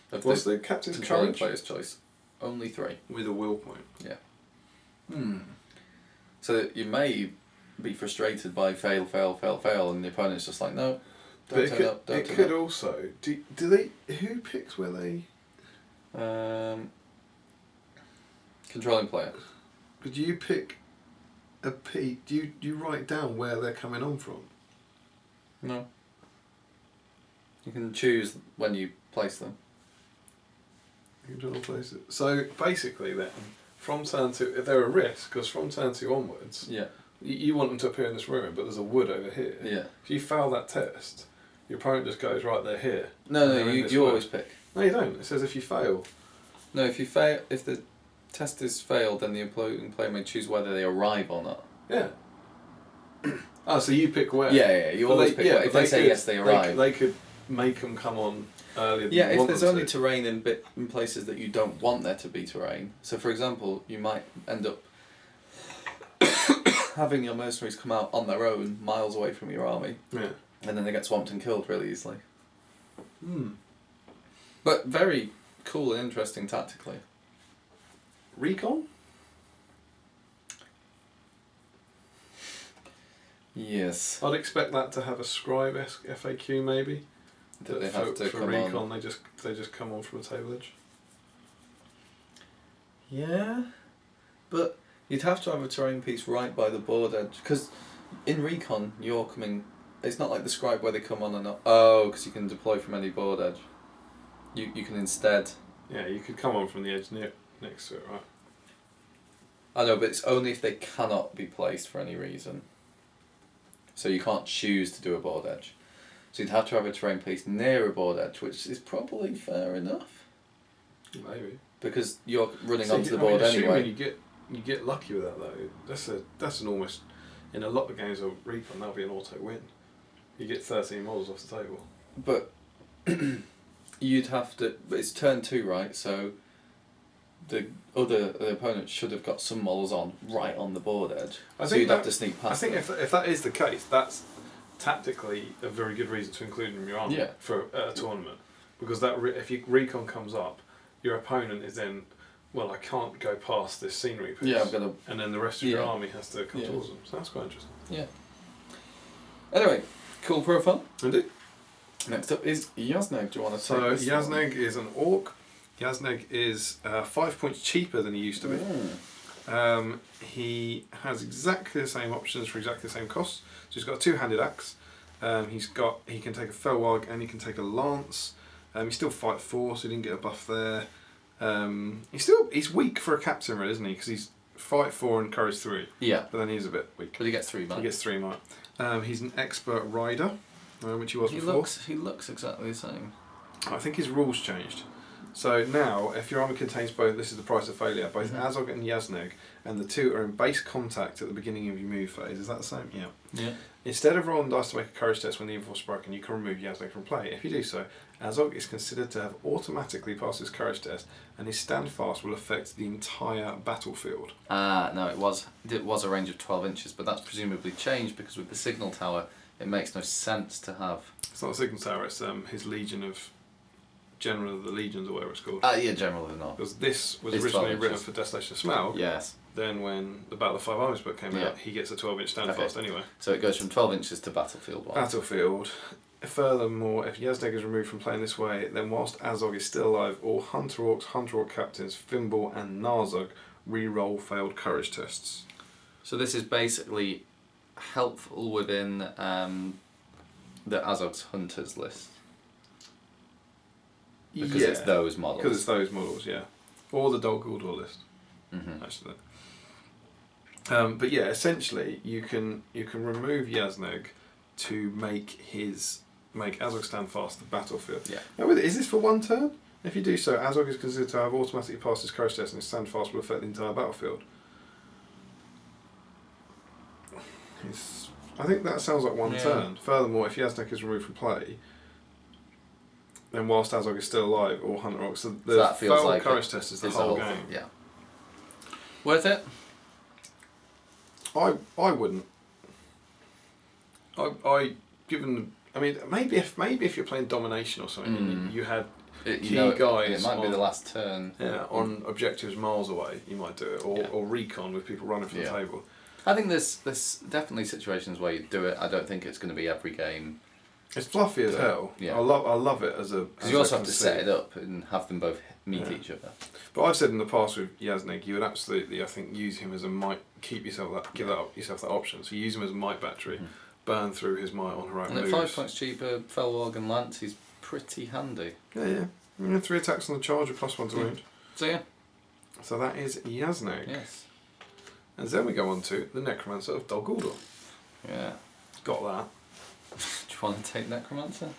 What's the captain's controlling player's choice? Only 3. With a will point. Yeah. So you may be frustrated by fail, and the opponent's just like, no, don't turn up. It could also. Do they? Who picks where they? Controlling player. But do you pick a P? Do you write down where they're coming on from? No. You can choose when you place them. Control places. So basically, then, from turn 2, if they're a risk, because from turn 2 onwards, you want them to appear in this room, but there's a wood over here. Yeah. If you fail that test, your opponent just goes, right, they're here. No, you always pick. No, you don't. It says if you fail. No, if the test is failed, then the opposing player may choose whether they arrive or not. Yeah. So you pick where? Yeah, you always pick where. If they say yes, they arrive. They could make them come on earlier than if there's only terrain in places that you don't want there to be terrain. So, for example, you might end up having your mercenaries come out on their own, miles away from your army. Yeah. And then they get swamped and killed really easily. But very cool and interesting tactically. Recon? Yes. I'd expect that to have a scribe-esque FAQ maybe. That they have to for come recon, on. they just come on from a table edge. Yeah, but you'd have to have a terrain piece right by the board edge, because in recon you're coming. It's not like the scribe where they come on and not. Oh, because you can deploy from any board edge. You can instead. Yeah, you could come on from the edge next to it, right? I know, but it's only if they cannot be placed for any reason. So you can't choose to do a board edge. So you'd have to have a terrain piece near a board edge, which is probably fair enough. Maybe. Because you're running onto the board anyway. You get lucky with that though. That's an almost, in a lot of games of recon, that'll be an auto win. You get 13 models off the table. But you'd have to. But it's turn 2, right? So the opponent should have got some models on right on the board edge. So you'd have to sneak past. I think if that is the case, that's tactically a very good reason to include them in your army for a tournament, because that if your recon comes up, your opponent is then, well, I can't go past this scenery piece. Yeah, I'm gonna. And then the rest of your army has to come towards them. So that's quite interesting. Yeah. Anyway, cool profile. Indeed. Next up is Yazneg. Do you want to say? So Yazneg is an orc. Yazneg is 5 points cheaper than he used to be. He has exactly the same options for exactly the same costs. So he's got a two-handed axe. He can take a Felwag and he can take a lance. He's still fight 4, so he didn't get a buff there. He's weak for a captain, really, isn't he? Because he's fight 4 and courage 3. Yeah. But then he's a bit weak. But he gets 3 mark. He gets 3 mark. He's an expert rider, which he was before. He looks exactly the same. I think his rules changed. So now, if your army contains both, this is the price of failure, both Azog and Yazneg, and the two are in base contact at the beginning of your move phase. Is that the same? Yeah. Yeah. Instead of rolling dice to make a courage test when the evil force is broken, you can remove Yazneg from play. If you do so, Azog is considered to have automatically passed his courage test, and his stand fast will affect the entire battlefield. No, it was a range of 12 inches, but that's presumably changed because with the signal tower, it makes no sense to have. It's not a signal tower. It's his Legion of. General of the Legions, or whatever it's called. Yeah, General of the North. Because this was originally written for Desolation of Smaug. Yes. Then when the Battle of 5 Armies book came out, he gets a 12-inch standfast anyway. So it goes from 12 inches to Battlefield 1. Battlefield. Furthermore, if Yazneg is removed from playing this way, then whilst Azog is still alive, all Hunter Orcs, Hunter Orc Captains, Fimbul and Narzug re-roll failed courage tests. So this is basically helpful within the Azog's Hunters list. Because it's those models. Because it's those models, yeah. Or the Dol Guldur list, actually. But yeah, essentially, you can remove Yazneg to make Azog stand fast the battlefield. Yeah. Now, is this for one turn? If you do so, Azog is considered to have automatically passed his courage test, and his stand fast will affect the entire battlefield. I think that sounds like one turn. Furthermore, if Yazneg is removed from play, then whilst Azog is still alive, or Hunter Orcs, so the failed courage test is the whole game. Yeah. Worth it? I wouldn't. Maybe if you're playing domination or something, and you had guys. It might be the last turn. Yeah, on objectives miles away, you might do it, or recon with people running from the table. I think there's definitely situations where you do it. I don't think it's going to be every game. It's fluffy as hell. Yeah. I love it as a. Because you also have to set it up and have them both meet each other. But I've said in the past with Yazneg, you would absolutely, I think, use him as a might. Give yourself that option. So you use him as a might battery, burn through his might on heroic moves. And at 5 points cheaper, Felwag and Lance, he's pretty handy. Yeah. 3 attacks on the charge, a +1 to wound. So that is Yazneg. Yes. And then we go on to the Necromancer of Dol Guldur. Yeah. Got that. Do you want to take Necromancer?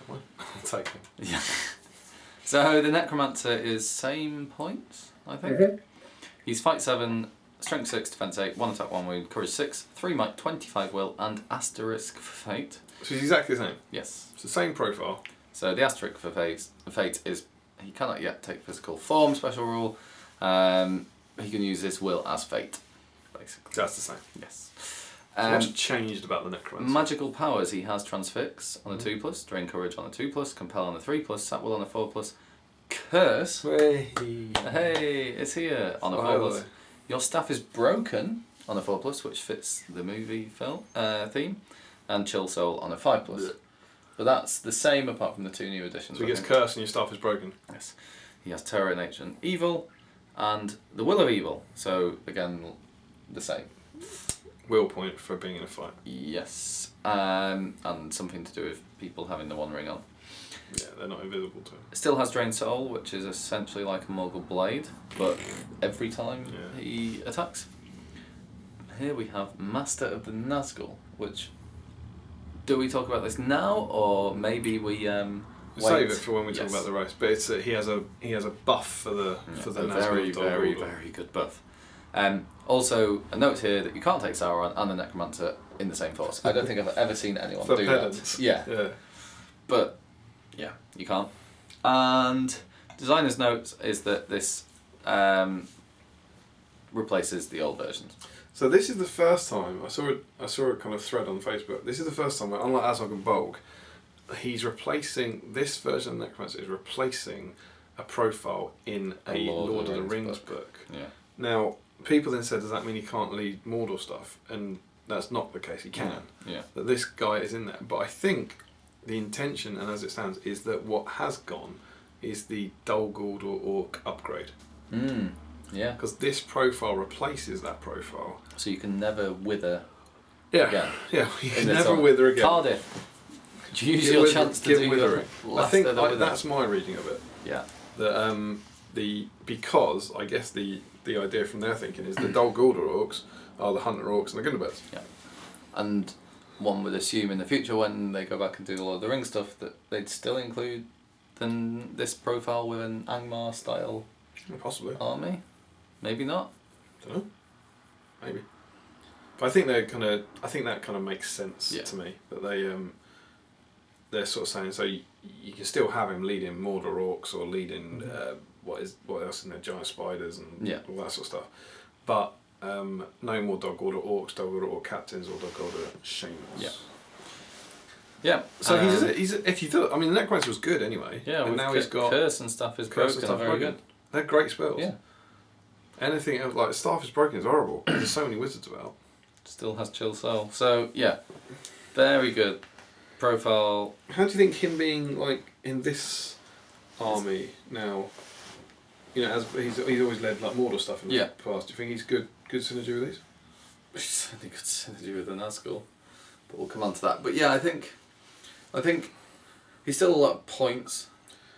I'll take him. Yeah. So the Necromancer is same points, I think. He's fight 7, strength 6, defense 8, 1 attack, 1 wound, courage 6, 3 might, 25 will, and asterisk for fate. So he's exactly the same. Yes. It's the same profile. So the asterisk for fate is he cannot yet take physical form. Special rule. He can use this will as fate, basically. That's the same. Yes. So what's changed about the Necromancer? Magical powers. He has Transfix on a 2+, Drain Courage on a 2+, Compel on a 3+, Sap Will on a 4+, Curse. Hey, it's here on a 4+. Your staff is broken on a 4+, which fits the movie film theme, and Chill Soul on a 5+. But that's the same apart from the 2 new additions. So he gets cursed and your staff is broken. Yes. He has Terror, Nature and Evil, and the Will of Evil. So again, the same. Will point for being in a fight. Yes. And something to do with people having the 1 ring on. Yeah, they're not invisible to him. It still has Drain Soul, which is essentially like a Morgul Blade, but every time he attacks. Here we have Master of the Nazgul, which... Do we talk about this now, or maybe we save it for when we talk about the race? But it's he has a buff for the Nazgul. Very good buff. Also, a note here that you can't take Sauron and the Necromancer in the same force. I don't think I've ever seen anyone do pedants. that. Yeah. But yeah, you can't. And designer's note is that this replaces the old versions. So this is the first time I saw a kind of thread on Facebook. This is the first time where, unlike Azog and Bolg, he's replacing this version of Necromancer is replacing a profile in a Lord of the Rings book. Yeah. Now, people then said, does that mean he can't lead Mordor stuff? And that's not the case. He can. Yeah. That this guy is in there. But I think the intention, and as it stands, is that what has gone is the Dol Guldur Orc upgrade. Yeah. Because this profile replaces that profile. So you can never wither again. Yeah, you can never wither again. Cardiff, use your chance to do withering. I think that's my reading of it. Yeah. That because I guess the idea from their thinking is the Dol Guldur Orcs are the Hunter Orcs and the Gundabeds. Yeah. And one would assume in the future when they go back and do the Lord of the Rings stuff that they'd still include this profile with an Angmar style possibly army. Maybe not. Don't know. Maybe. But I think that kind of makes sense to me. That they're sort of saying so you can still have him leading Mordor Orcs or leading what else in there, giant spiders and all that sort of stuff. But no more Dol Guldur Orcs, Dol Guldur Orc captains or Dol Guldur shamans. Yeah. Yeah. So he's if you thought, I mean, the Necromancer was good anyway. Yeah. And now he's got curse and stuff is broken. Very good. They're great spells. Yeah. Anything else, like Staff is Broken is horrible. There's so many wizards about. Still has Chill Soul. So yeah, very good profile. How do you think him being like in this army now? You know, as he's always led like Mordor stuff in the past. Do you think he's good synergy with these? He's certainly good synergy with the Nazgul, but we'll come on to that. But yeah, I think he's still a lot of points.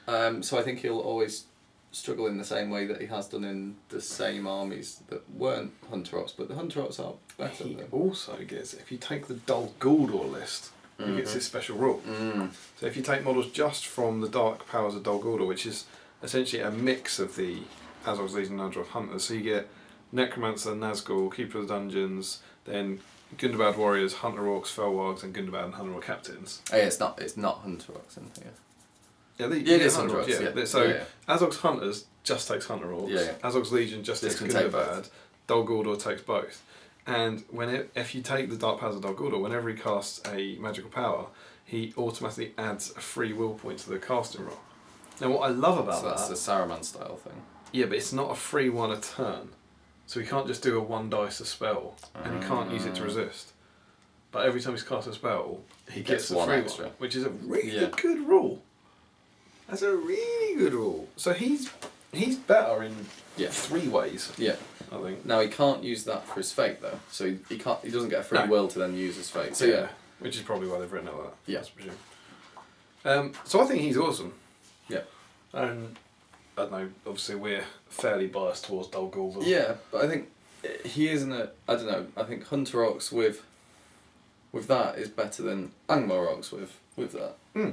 So I think he'll always struggle in the same way that he has done in the same armies that weren't Hunter Orcs, but the Hunter Orcs are better. He also gets, if you take the Dol Guldur list, he gets his special rule. So if you take models just from the Dark Powers of Dol Guldur, which is essentially a mix of the Azog's Legion and Nadroth Hunters, so you get Necromancer, Nazgul, Keeper of the Dungeons, then Gundabad Warriors, Hunter Orcs, Felwargs, and Gundabad and Hunter Orc Captains. Oh yeah, it's not Hunter Orcs in here. Yeah, it is Hunter Orcs. Yeah. So Azog's Hunters just takes Hunter Orcs. Yeah. Azog's Legion just takes Gundabad. Dol Guldur takes both. And if you take the Dark Powers of Dol Guldur, whenever he casts a magical power, he automatically adds a free will point to the casting roll. Now, what I love about that's the Saruman style thing. Yeah, but it's not a free one a turn, so he can't just do a 1 dice a spell, and he can't use it to resist. But every time he's cast a spell, he gets a free one, which is a really good rule. That's a really good rule. So he's better in 3 ways. Yeah, I think. Now he can't use that for his fate though, so he doesn't get a free will to then use his fate. So which is probably why they've written it like that. Yeah, I presume. So I think he's awesome. Yeah. And I don't know. Obviously, we're fairly biased towards Dol Guldur. Yeah, but I think he isn't a. I don't know. I think Hunter Orcs with that is better than Angmar Orcs with that. Yeah,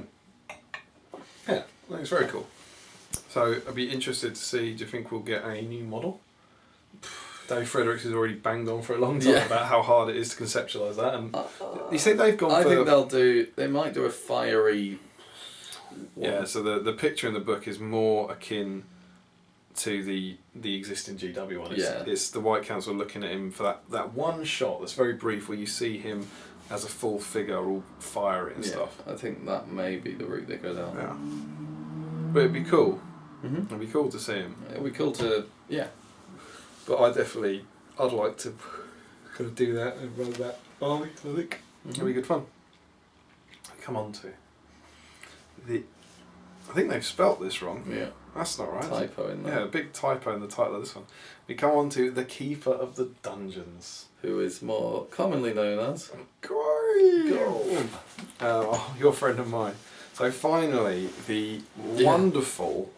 I think it's very cool. So I'd be interested to see. Do you think we'll get a new model? Dave Fredericks has already banged on for a long time about how hard it is to conceptualise that, and you say they've gone. I think they might do a fiery. Yeah, so the picture in the book is more akin to the existing GW one. It's the White Council looking at him for that one shot that's very brief where you see him as a full figure all fiery and stuff. I think that may be the route they go down. Yeah. But it'd be cool. It'd be cool to see him. It'd be cool to, But I'd like to Gonna do that and run that army, I think. It'll be good fun. Come on to I think they've spelt this wrong. Yeah. That's not right. Typo in there. Yeah, a big typo in the title of this one. We come on to the Keeper of the Dungeons. Who is more commonly known as... Go! Your friend of mine. So finally, the wonderful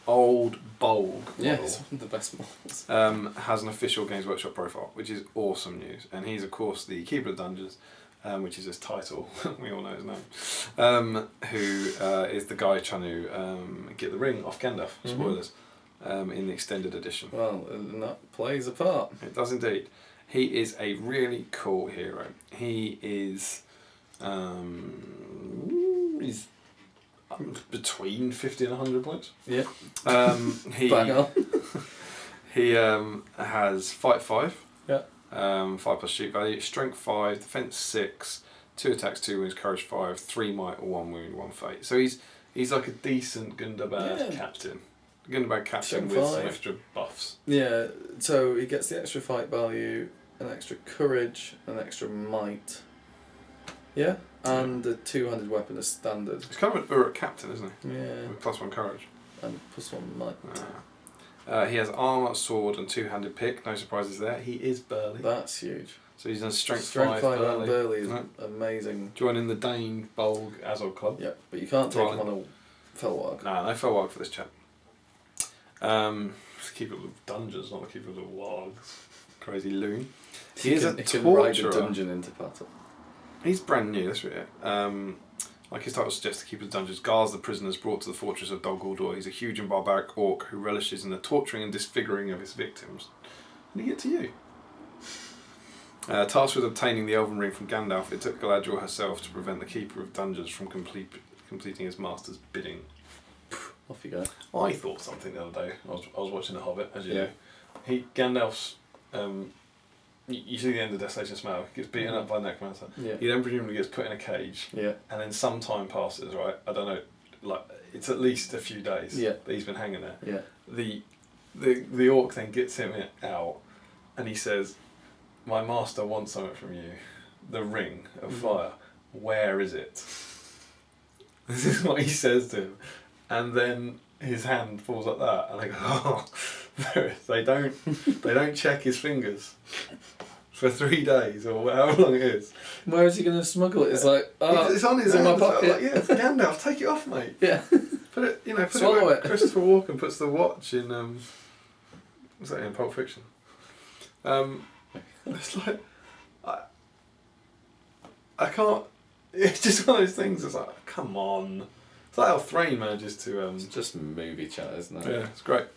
old Bolg model, it's one of the best models. has an official Games Workshop profile, which is awesome news. And he's, of course, the Keeper of the Dungeons, which is his title. We all know his name. Who is the guy trying to get the ring off Gandalf, spoilers, in the extended edition. Well, and that plays a part. It does indeed. He is a really cool hero. He is... he's between 50 and 100 points. Yeah. He has fight 5. Yeah. 5 plus shoot value, strength 5, defense 6, 2 attacks, 2 wounds, courage 5, 3 might, 1 wound, 1 fate. So he's like a decent Gundabad captain. Gundabad captain with some extra buffs. Yeah. So he gets the extra fight value, an extra courage, an extra might. Yeah. And the 200 weapon is standard. He's kind of an Uruk captain, isn't he? Yeah. With +1 courage. And +1 might. He has armour, sword, and 2-handed pick. No surprises there. He is burly. That's huge. So he's done strength 5 burly. And burly is amazing. Joining the Dane Bolg Azog Club. Yeah, but you can't take him on a Felwarg. No Felwarg for this chap. Keeper of the Dungeons, not the Keeper of the Wargs. Crazy loon. He is a torturer. He can ride the dungeon into battle. He's brand new, that's right. Like his title suggests, the Keeper of the Dungeons guards the prisoners brought to the fortress of Dol Guldur. He's a huge and barbaric orc who relishes in the torturing and disfiguring of his victims. And he get to you. Tasked with obtaining the Elven Ring from Gandalf, it took Galadriel herself to prevent the Keeper of Dungeons from completing his master's bidding. Off you go. I thought something the other day. I was watching The Hobbit, as you know. Gandalf's... you see the end of Desolation Smaug, he gets beaten up by Necromancer. Yeah. He then presumably gets put in a cage. Yeah. And then some time passes, right? I don't know, like it's at least a few days that he's been hanging there. Yeah. The orc then gets him out and he says, "My master wants something from you. The ring of fire. Where is it?" This is what he says to him. And then his hand falls like that and I go, "Oh, they don't check his fingers for 3 days or however long it is." Where is he going to smuggle it? It's like, it's on his in hand. my pocket. Like, yeah, Gandalf, take it off, mate. Yeah. Put it. Swallow it. Christopher Walken puts the watch in. What's that in Pulp Fiction? It's like I can't. It's just one of those things. It's like, come on. It's like how Thrain manages to. It's just movie chat, isn't it? Yeah, it's great.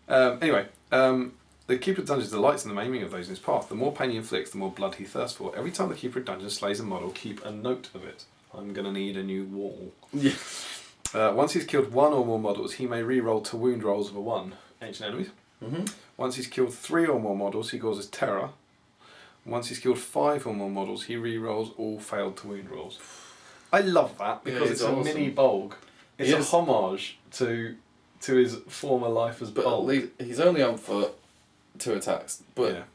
Anyway, the Keeper of Dungeons delights in the maiming of those in his path. The more pain he inflicts, the more blood he thirsts for. Every time the Keeper of Dungeons slays a model, keep a note of it. I'm gonna need a new wall. Yeah. Once he's killed 1 or more models, he may re-roll to wound rolls of a 1. Ancient enemies. Once he's killed 3 or more models, he causes terror. Once he's killed 5 or more models, he re-rolls all failed to wound rolls. I love that because it's awesome. A mini Bolg. It's a homage to his former life as Bolg. He's only on foot, 2 attacks, but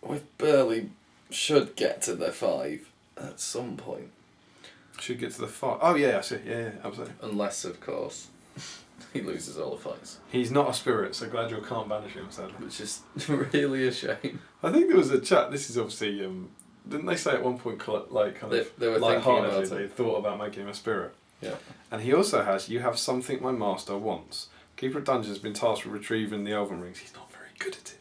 we barely should get to the 5 at some point. Should get to the 5. Oh yeah, I see. Yeah, absolutely. Unless, of course, he loses all the fights. He's not a spirit, so Galadriel can't banish him, sadly. Which is really a shame. I think there was a chat. This is obviously. Didn't they say at one point, like kind of they were light-heartedly, they thought about making him a spirit? Yeah. And he also has, "You have something my master wants." Keeper of Dungeons has been tasked with retrieving the Elven Rings. He's not very good at it.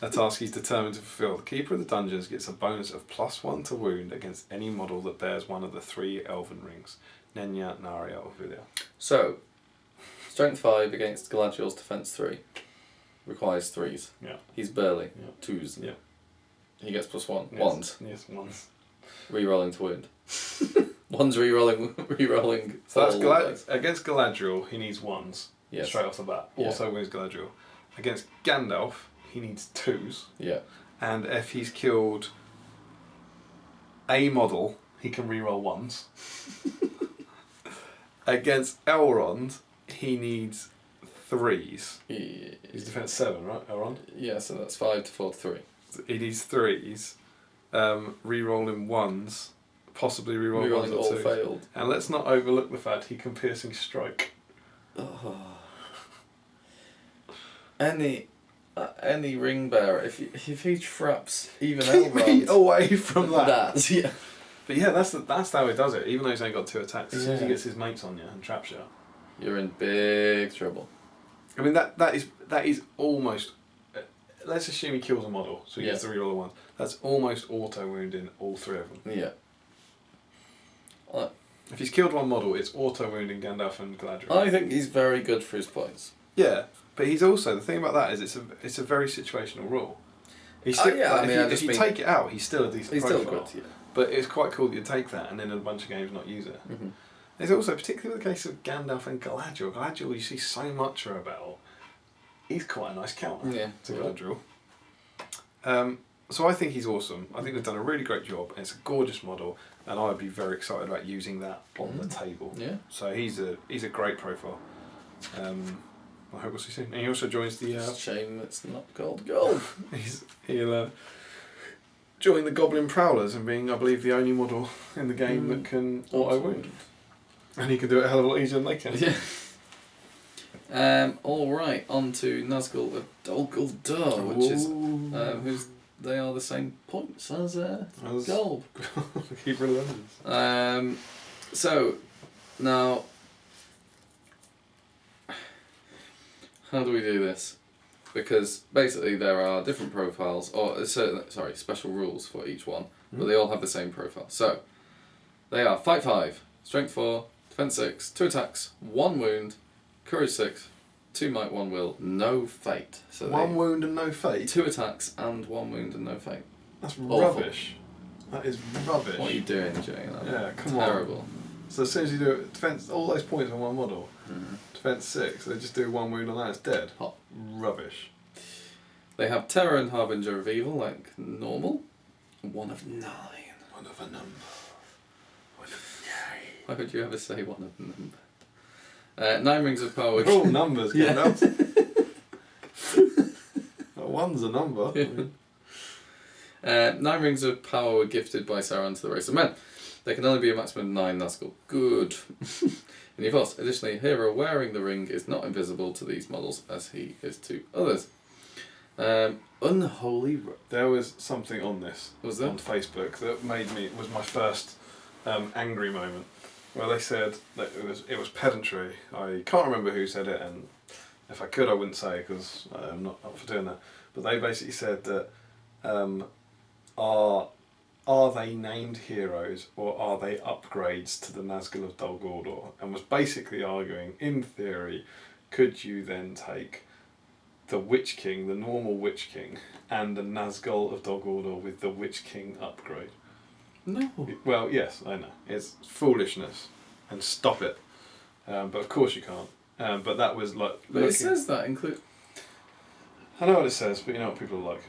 A task he's determined to fulfill. The Keeper of the Dungeons gets a bonus of +1 to wound against any model that bears one of the 3 Elven Rings. Nenya, Narya, or Vilya. So, strength 5 against Galadriel's defense 3. Requires 3s. Yeah. He's barely 2s. Yeah. He gets +1. Yes. Ones. Yes, ones. Rerolling to wound. One's rerolling. So that's against Galadriel, he needs 1s. Yes. Straight off the bat. Also wins Galadriel. Against Gandalf, he needs 2s. Yeah. And if he's killed a model, he can reroll 1s. Against Elrond, he needs 3s. Yeah. He's defense 7, right, Elrond? Yeah, so that's 5 to 4 to 3. he needs 3s, re-rolling 1s, possibly re-rolling 1s or 2s. All failed. And let's not overlook the fact he can piercing strike. Oh. Any ring bearer, if he traps even Keep me away from that. Yeah. But yeah, that's how he does it. Even though he's only got 2 attacks, as soon as he gets his mates on you and traps you, you're in big trouble. I mean that is almost. Let's assume he kills a model, so he gets the reroll one. That's almost auto wounding all 3 of them. Yeah. If he's killed one model, it's auto wounding Gandalf and Galadriel. I think he's very good for his points. Yeah, but he's also, the thing about that is it's a very situational rule. He's still, if you take it out, he's still a decent profile. He's still good, yeah. But it's quite cool that you take that and then in a bunch of games not use it. Mm-hmm. There's also, particularly the case of Gandalf and Galadriel. Galadriel, you see so much of her battle. He's quite a nice counter to Galadriel. So I think he's awesome. I think they've done a really great job. It's a gorgeous model, and I would be very excited about using that on the table. Yeah. So he's a great profile. I hope we'll see soon. And he also joins the. It's a shame it's not gold. He'll join the Goblin Prowlers and being, I believe, the only model in the game that can auto wound. And he can do it a hell of a lot easier than they can. Yeah. All right, on to Nazgul of Dol Guldur, which is they are the same points as Gold. Keep relevant. So now, how do we do this? Because basically there are different profiles, or special rules for each one, but they all have the same profile. So they are Fight 5, Strength 4, Defense 6, 2 attacks, 1 wound, Courage 6, 2 might, 1 will, no fate. So 1 wound and no fate? 2 attacks and 1 wound and no fate. That's rubbish. That is rubbish. What are you doing, Jay? Come on. Terrible. So as soon as you do it, defense, all those points on one model, defense 6, they just do 1 wound on that, it's dead. Hot. Rubbish. They have Terror and Harbinger of Evil, like normal. 1 of 9. 1 of a number. 1 of 9. Why would you ever say 1 of a number? 9 Rings of Power. They're all numbers, yeah. 1's a number. Yeah. 9 Rings of Power were gifted by Sauron to the race of men. There can only be a maximum of 9 Nazgul. Good. In your force. Additionally, a hero wearing the ring is not invisible to these models as he is to others. Unholy. There was something on this on Facebook that was my first angry moment, where they said that it was pedantry. I can't remember who said it, and if I could, I wouldn't say because I'm not up for doing that. But they basically said that are they named heroes or are they upgrades to the Nazgul of Dol Guldur? And was basically arguing, in theory, could you then take the Witch King, the normal Witch King, and the Nazgul of Dol Guldur with the Witch King upgrade? No. Well, yes, I know. It's foolishness. And stop it. But of course you can't. But that was like... But it says that include... I know what it says, but you know what people are like.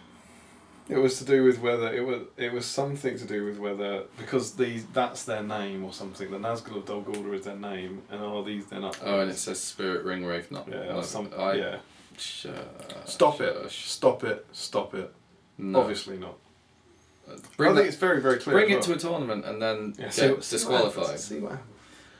It was to do with whether... It was something to do with whether... Because that's their name or something. The Nazgul of Dol Guldur is their name. And are these then upgrades? Oh, and it says Spirit Ring Wraith, not... Yeah, yeah. Stop it. No. Obviously not. I think it's very, very clear. Bring it to a tournament and then get disqualified. See what happens.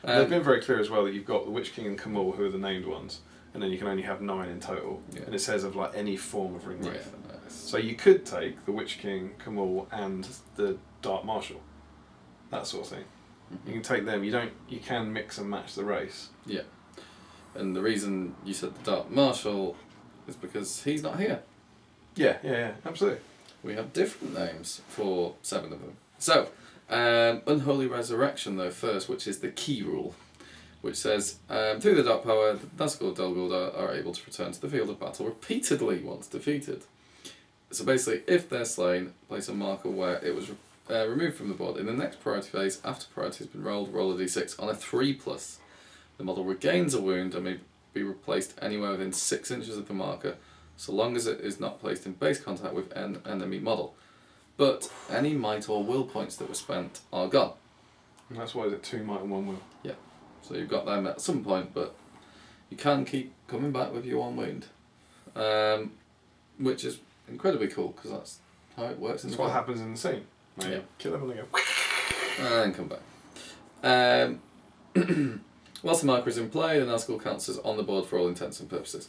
They've been very clear as well that you've got the Witch King and Kamul, who are the named ones, and then you can only have 9 in total. Yeah. And it says of like any form of ring wraith. Yeah, nice. So you could take the Witch King, Kamul, and the Dark Marshal. That sort of thing. Mm-hmm. You can take them. You can mix and match the race. Yeah. And the reason you said the Dark Marshal is because he's not here. Yeah, absolutely. We have different names for 7 of them. So, Unholy Resurrection though first, which is the key rule, which says, through the Dark Power, the Nazgul of Dol Guldur are able to return to the field of battle repeatedly once defeated. So basically, if they're slain, place a marker where it was removed from the board. In the next priority phase, after priority has been rolled, roll a d6 on a 3+. The model regains a wound and may be replaced anywhere within 6 inches of the marker, so long as it is not placed in base contact with an enemy model. But any might or will points that were spent are gone. And that's why it's 2 might and 1 will. Yeah. So you've got them at some point, but you can keep coming back with your 1 wound. Which is incredibly cool, because that's how it works. That's what happens in the scene. Yeah. Kill them and they go. And come back. Whilst the marker is in play, the Nazgul counts as on the board for all intents and purposes.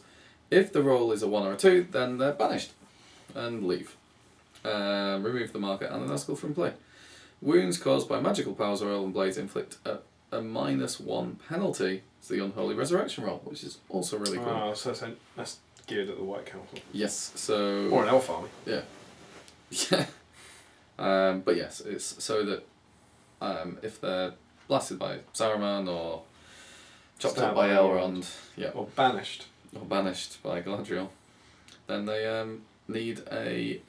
If the roll is a 1 or a 2, then they're banished and leave. Remove the marker and the Nazgul from play. Wounds caused by magical powers or elven blades inflict a -1 penalty. It's the Unholy Resurrection roll, which is also really cool. Oh, so that's geared at the White Council. Yes, so... Or an elf army. Yeah. Yeah. But yes, it's so that if they're blasted by Saruman or chopped up by Elrond, yeah, or banished by Galadriel, then they need a...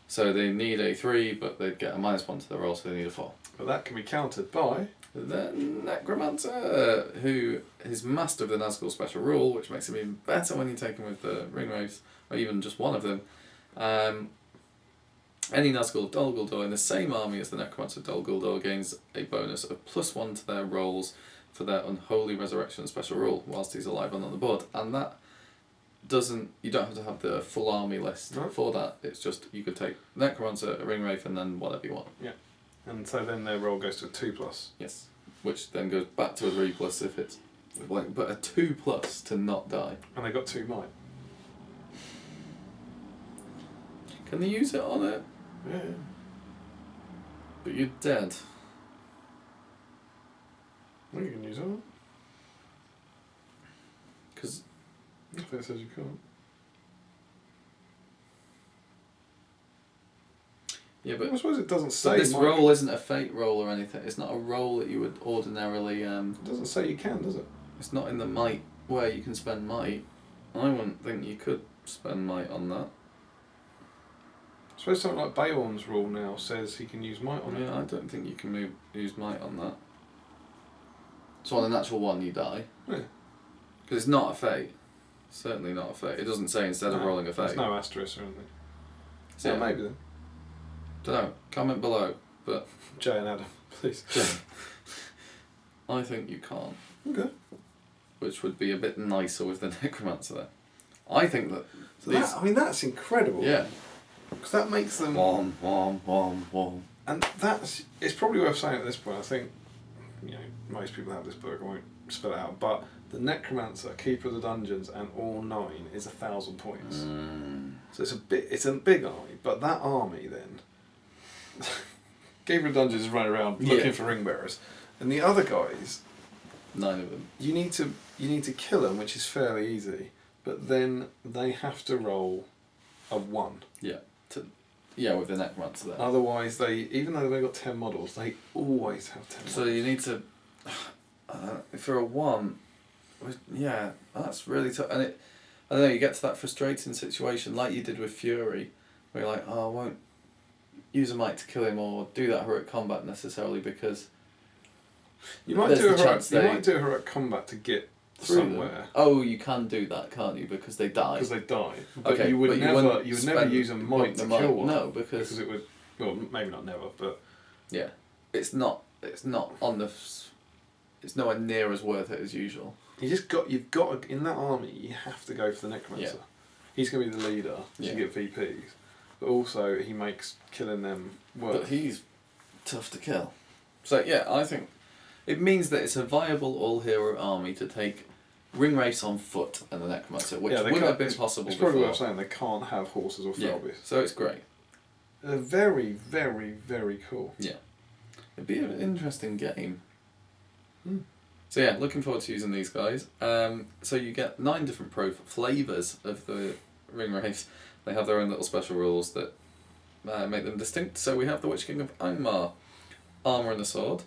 So they need a 3, but they'd get a -1 to their roll, so they need a 4. But that can be countered by... The Necromancer, who is master of the Nazgul special rule, which makes him even better when you take him with the Ringwraiths, or even just one of them. Any Nazgul of Dol Guldur in the same army as the Necromancer of Dol Guldur gains a bonus of +1 to their rolls for their Unholy Resurrection special rule whilst he's alive and on the board. And that doesn't... You don't have to have the full army list for that. It's just you could take Necromancer, a Ringwraith, and then whatever you want. Yeah. And so then their roll goes to a 2+. Yes. Which then goes back to a 3+ if it's... But a 2+ to not die. And they got 2 might. Can they use it on it? Yeah. But you're dead. Well, you can use it. Because... If it says you can't. Yeah, but I suppose it doesn't say... This roll isn't a fate roll or anything. It's not a roll that you would ordinarily... It doesn't say you can, does it? It's not in the might where you can spend might. I wouldn't think you could spend might on that. I suppose something like Beorn's rule now says he can use might on it. Yeah, I don't think you can use might on that. So on a natural 1 you die. Yeah. Because it's not a fate. Certainly not a fate. It doesn't say instead of rolling a fate. There's no asterisk or anything. So yeah, maybe then. Don't know. Comment below. But Jay and Adam, please. I think you can't. Okay. Which would be a bit nicer with the Necromancer there. I think that... So that's incredible. Yeah. Because that makes them... Wom. And it's probably worth saying at this point, I think, most people have this book, I won't spell it out, but the Necromancer, Keeper of the Dungeons, and all 9 is 1,000 points. So it's a big army, but that army then... Keeper of the Dungeons is running around looking for ring bearers. And the other guys... 9 of them. You need to kill them, which is fairly easy, but then they have to roll a 1. Yeah. With the Necromancer there. Otherwise, even though they've got 10 models, they always have 10 models. So you need to... for a 1... Yeah, that's really tough. And I don't know, you get to that frustrating situation like you did with Fury, where you're like, I won't use a might to kill him or do that heroic combat necessarily because... You might do a heroic combat to get somewhere. Them. Oh, you can do that, can't you? Because they die. Because they die. But okay, you would never use a might to kill one. No, because it would. Well, maybe not never, but yeah, it's not on the. It's nowhere near as worth it as usual. You've got in that army. You have to go for the Necromancer. Yeah. He's going to be the leader. You get VPs, but also he makes killing them work. But he's tough to kill. So yeah, I think. It means that it's a viable all-hero army to take Ringwraiths on foot and the Necromancer, which wouldn't have been possible before. It's probably what I'm saying, they can't have horses or Thelbies. So it's great. They're very, very, very cool. Yeah. It'd be an interesting game. So yeah, looking forward to using these guys. So you get 9 different flavours of the Ringwraiths. They have their own little special rules that make them distinct. So we have the Witch King of Angmar, Armour and a Sword.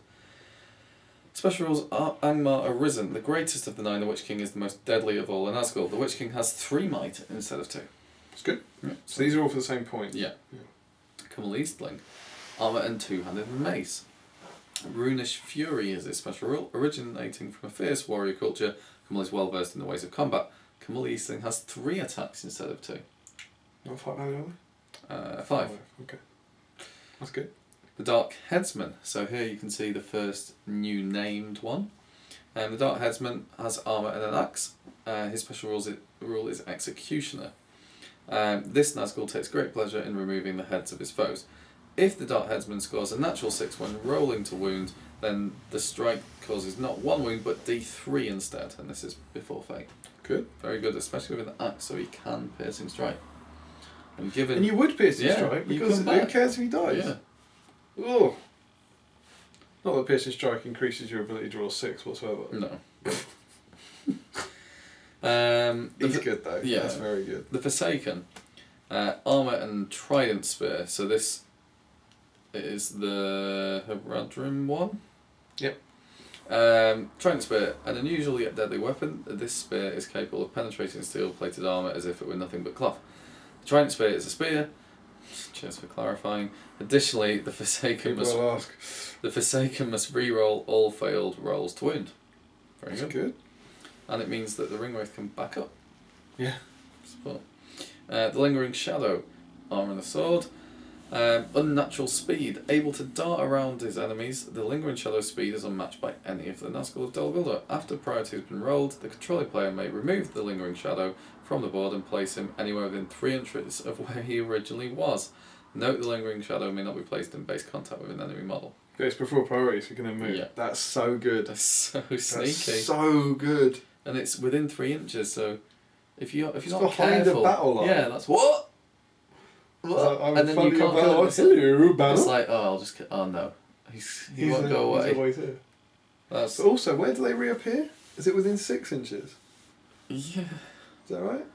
Special rules are Angmar Arisen. The greatest of the 9, the Witch King is the most deadly of all in Nazgul. The Witch King has 3 might instead of 2. It's good. Yeah. So these are all for the same point. Yeah. Cumul Eastling. Armour and 2-handed mace. Runish Fury is a special rule, originating from a fierce warrior culture. Cumul is well versed in the ways of combat. Cumul Eastling has 3 attacks instead of 2. Not 5 value, are they? 5. Okay. That's good. The Dark Headsman. So here you can see the first new named one. The Dark Headsman has armour and an axe. His special rule is Executioner. This Nazgul takes great pleasure in removing the heads of his foes. If the Dark Headsman scores a natural 6 when rolling to wound, then the strike causes not 1 wound but D3 instead, and this is before Fate. Good. Very good, especially with an axe, so he can piercing strike. And given... And you would piercing strike, because who cares if he dies? Yeah. Oh. Not that piercing strike increases your ability to roll 6 whatsoever. No. He's good though. Yeah. That's very good. The Forsaken, armour and trident spear. So this is the Heradrim one. Yep. Trident spear, an unusual yet deadly weapon. This spear is capable of penetrating steel-plated armour as if it were nothing but cloth. The trident spear is a spear. Cheers for clarifying. Additionally, the Forsaken must re-roll all failed rolls to wound. Very good. And it means that the Ringwraith can back up. Yeah. Support. The Lingering Shadow, armour and a sword. Unnatural speed, able to dart around his enemies. The Lingering Shadow's speed is unmatched by any of the Nazgul of Dol Guldur. After priority has been rolled, the controlling player may remove the Lingering Shadow from the board and place him anywhere within 3 inches of where he originally was. Note the Lingering Shadow may not be placed in base contact with an enemy model. But it's before priority, so you can then move. Yeah. That's so good. That's so sneaky. That's so good. And it's within 3 inches, so if you're it's not behind careful, the battle line. yeah, that's what. And then you can't go. Hello, battle. It's like, oh, I'll just. Oh no, he won't go away. He's always here. But also, where do they reappear? Is it within 6 inches? Yeah. Is that right?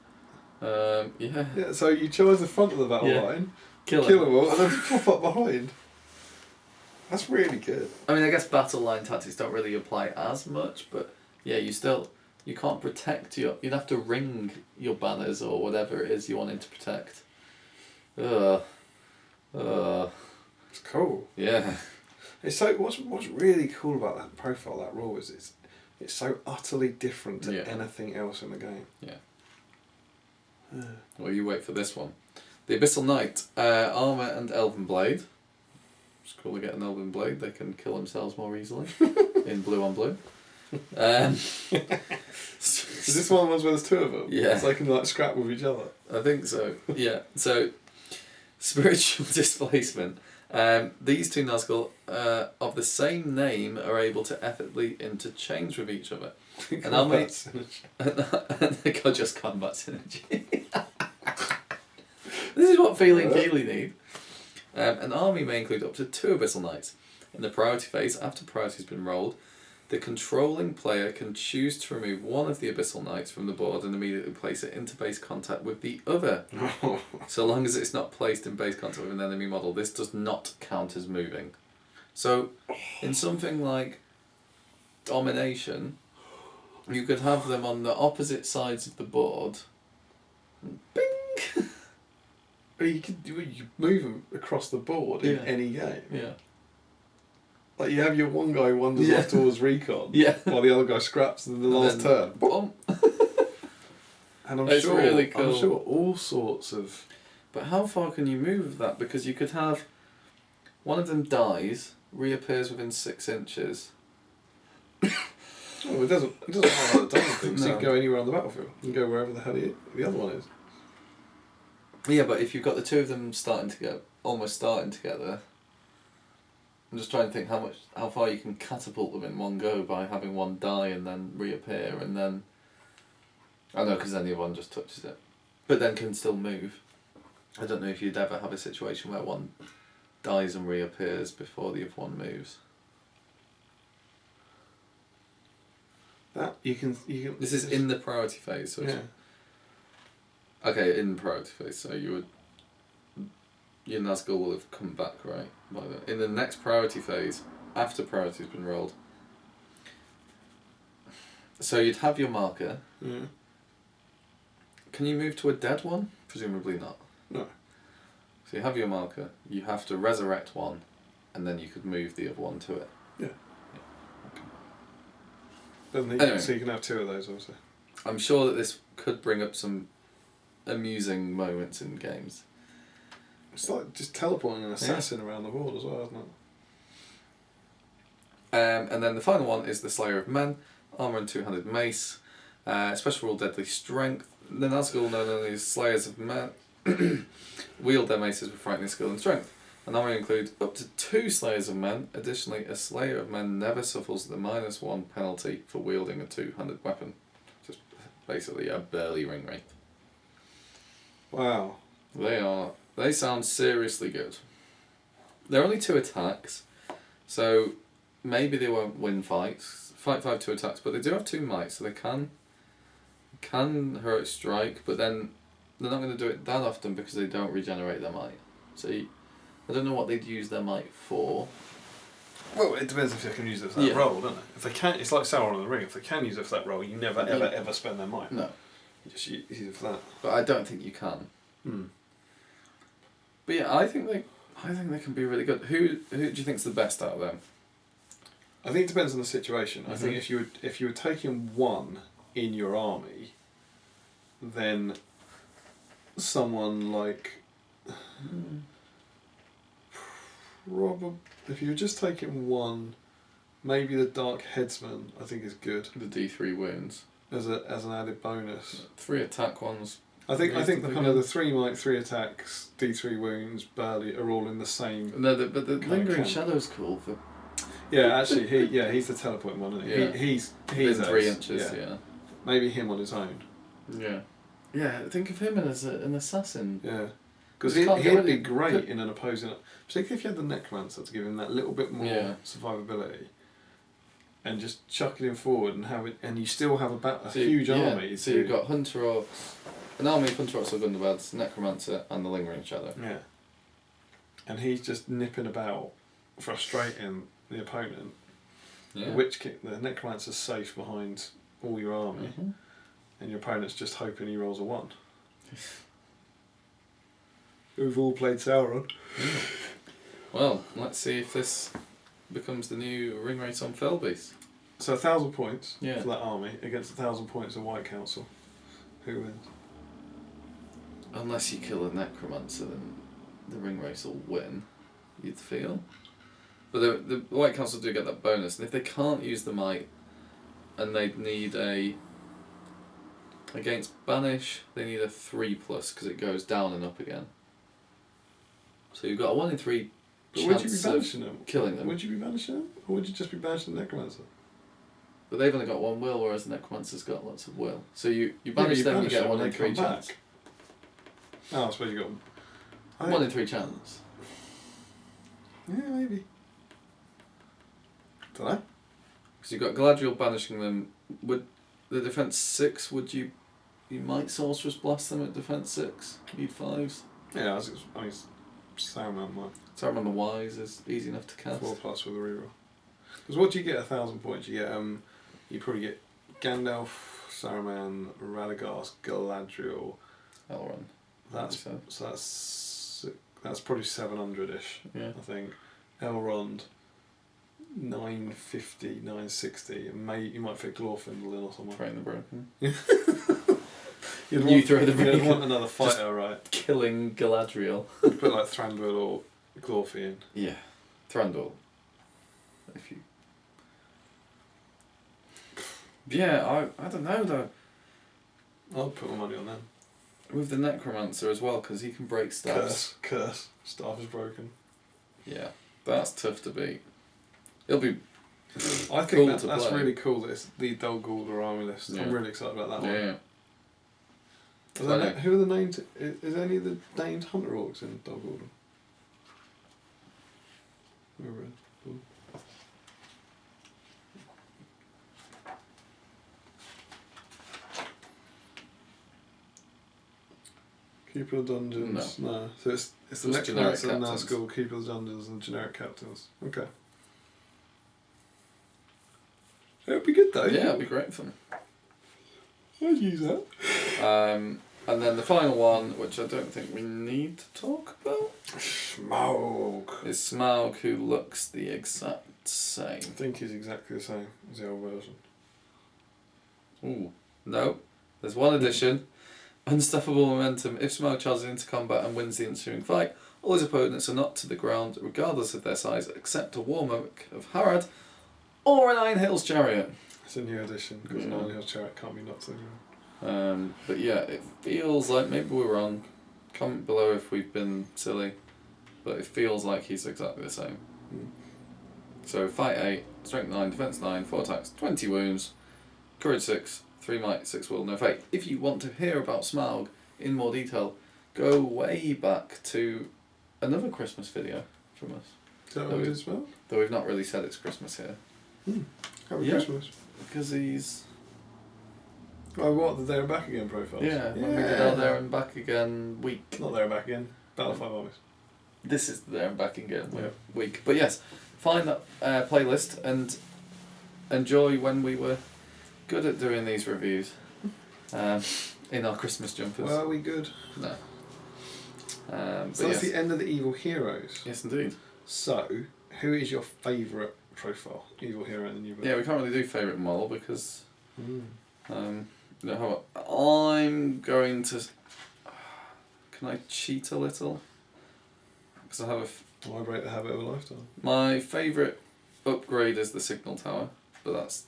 Yeah. Yeah. So you charge the front of the battle line, kill them all, and then pop up behind. That's really good. I mean, I guess battle line tactics don't really apply as much, but yeah, you can't protect you'd have to ring your banners or whatever it is you wanted to protect. It's cool. Yeah. It's so what's really cool about that profile, that rule, is it's so utterly different to anything else in the game. Yeah. Well, you wait for this one. The Abyssal Knight, armour and Elven Blade. It's cool to get an Elven Blade. They can kill themselves more easily in blue on blue. Is this one of the ones where there's 2 of them? Yeah. So they can like scrap with each other? I think so. Yeah. So, spiritual displacement. These 2 Nazgul of the same name are able to effortlessly interchange with each other. And they got just combat synergy. This is what Feeling Keely need. An army may include up to 2 Abyssal Knights. In the priority phase, after priority has been rolled, the controlling player can choose to remove one of the Abyssal Knights from the board and immediately place it into base contact with the other. So long as it's not placed in base contact with an enemy model, this does not count as moving. So, in something like Domination, you could have them on the opposite sides of the board. Bing! You could move them across the board in any game. Yeah. Like you have your one guy wanders off towards recon, while the other guy scraps in the last turn. Boom. And I'm It's sure, really cool. I'm sure all sorts of. But how far can you move that? Because you could have one of them dies, reappears within 6 inches. Well, it doesn't matter the time thing. So you can go anywhere on the battlefield. You can go wherever the hell the other one is. Yeah, but if you've got the 2 of them almost starting together, I'm just trying to think how far you can catapult them in one go by having one die and then reappear and then. I know, because then the other one just touches it, but then can still move. I don't know if you'd ever have a situation where one dies and reappears before the other one moves. That you can. This is in the priority phase, so. Yeah. Okay, in priority phase, so your Nazgul will have come back, right? In the next priority phase, after priority's been rolled. So you'd have your marker. Yeah. Can you move to a dead one? Presumably not. No. So you have your marker, you have to resurrect one, and then you could move the other one to it. Yeah. Okay. Anyway, so you can have 2 of those also. I'm sure that this could bring up some amusing moments in games. It's like just teleporting an assassin around the board as well, isn't it? And then the final one is the Slayer of Men, armour and 2-handed mace, special rule deadly strength. The Nazgul, known only as Slayers of Men, wield their maces with frightening skill and strength. An army includes up to 2 Slayers of Men. Additionally, a Slayer of Men never suffers the -1 penalty for wielding a two-handed weapon. Just basically a burly ring wraith. Wow. They sound seriously good. They're only 2 attacks, so maybe they won't win fights. Fight 5 2 attacks, but they do have 2 might, so they can heroic strike, but then they're not going to do it that often because they don't regenerate their might. So I don't know what they'd use their might for. Well, it depends if they can use it for that role, don't it? If they can't, it's like Sauron in the Ring. If they can use it for that role, you never, ever spend their might. No. You just use it for that. But I don't think you can. But yeah, I think they can be really good. Who do you think's the best out of them? I think it depends on the situation. I think if you were taking one in your army, then someone like if you're just taking one, maybe the Dark Headsman I think is good. The D3 wounds as an added bonus. 3 attack ones. I think the kind of the 3 might, 3 attacks, D3 wounds, burly are all in the same. No, but the Lingering Shadow's cool for. Yeah, actually, he's the teleporting one, isn't he? Yeah. He's within 3 inches. Yeah. Maybe him on his own. Yeah. Yeah, think of him as an assassin. Yeah. Because he'd be great in an opposing, particularly if you had the Necromancer to give him that little bit more survivability, and just chucking him forward and you still have a huge army. So you've got Hunter Orcs, an army of Hunter Orcs or Gundabad, Necromancer, and the Lingering Shadow. Yeah. And he's just nipping about, frustrating the opponent. Yeah. The Necromancer's safe behind all your army, and your opponent's just hoping he rolls a 1. We've all played Sauron. Well, let's see if this becomes the new ring race on Felbeast. So 1,000 points for that army against 1,000 points of White Council. Who wins? Unless you kill a Necromancer, then the ring race will win, you'd feel. But the White Council do get that bonus, and if they can't use the might, and they need against Banish, they need a 3+ because it goes down and up again. So you've got a 1 in 3 chance would you be banishing of killing them. Would you be banishing them? Or would you just be banishing the Necromancer? But they've only got 1 will, whereas the Necromancer's got lots of will. So you banish them, you get a 1 in 3 chance. Oh, I suppose you got 1 in 3 chance. Yeah, maybe. Don't know. Because you've got Galadriel banishing them. Would the defense 6? Would you might Sorceress Blast them at defense 6? Need 5s. Yeah, I mean, Saruman might. Saruman the Wise is easy enough to cast. 4+ with a reroll. Because what do you get 1,000 points? You get you probably get Gandalf, Saruman, Radagast, Galadriel. Elrond. That's probably 700-ish. Yeah. I think. Elrond. 950, 960, and you might fit Glorfindel in or something. Train the Broken. You'd want another fighter, just right? Killing Galadriel. You'd put like Thranduil or Glorfi in. Yeah, Thranduil. If you. Yeah, I don't know though. I'll put my money on them. With the Necromancer as well, because he can break staffs. Curse. Staff is broken. Yeah, that's tough to beat. It'll be. I think that's really cool. That it's the Dol Guldur army list. Yeah. I'm really excited about that one. Yeah. Who are the named? Is any of the named Hunter Orcs in Dol Guldur? Keeper of Dungeons. No. So it's the Necromancer, Nazgul, Keeper of Dungeons, and generic captains. Okay. It would be good though. Yeah, it'd be great fun. I'd use that. And then the final one, which I don't think we need to talk about, Smaug. Is Smaug, who looks the exact same. I think he's exactly the same as the old version. Ooh. No. There's one addition. Unstoppable momentum. If Smaug charges into combat and wins the ensuing fight, all his opponents are knocked to the ground, regardless of their size, except a Warmonk of Harad or an Iron Hills Chariot. It's a new addition, because an Iron Hills Chariot can't be knocked to the ground. But yeah, it feels like maybe we're wrong. Comment below if we've been silly, but it feels like he's exactly the same. So fight 8, strength 9, defense 9, 4 attacks, 20 wounds, courage 6, 3 might, 6 will, no fate. If you want to hear about Smaug in more detail, go way back to another Christmas video from us. Is that what it is, Smaug? Though we've not really said it's Christmas here. Happy Christmas. Because he's... Oh, what? The There and Back Again profiles? Yeah, when we did our There and Back Again week. Not There and Back Again. Battle of 5 Armies. This is the There and Back Again week. But yes, find that playlist and enjoy when we were good at doing these reviews in our Christmas jumpers. Were we good? No. So that's the end of the Evil Heroes. Yes, indeed. So, who is your favourite profile? Evil hero in the new book? Yeah, we can't really do favourite model because... no, I'm going to... Can I cheat a little? Because I have Why break the habit of a lifetime? My favourite upgrade is the signal tower, but that's...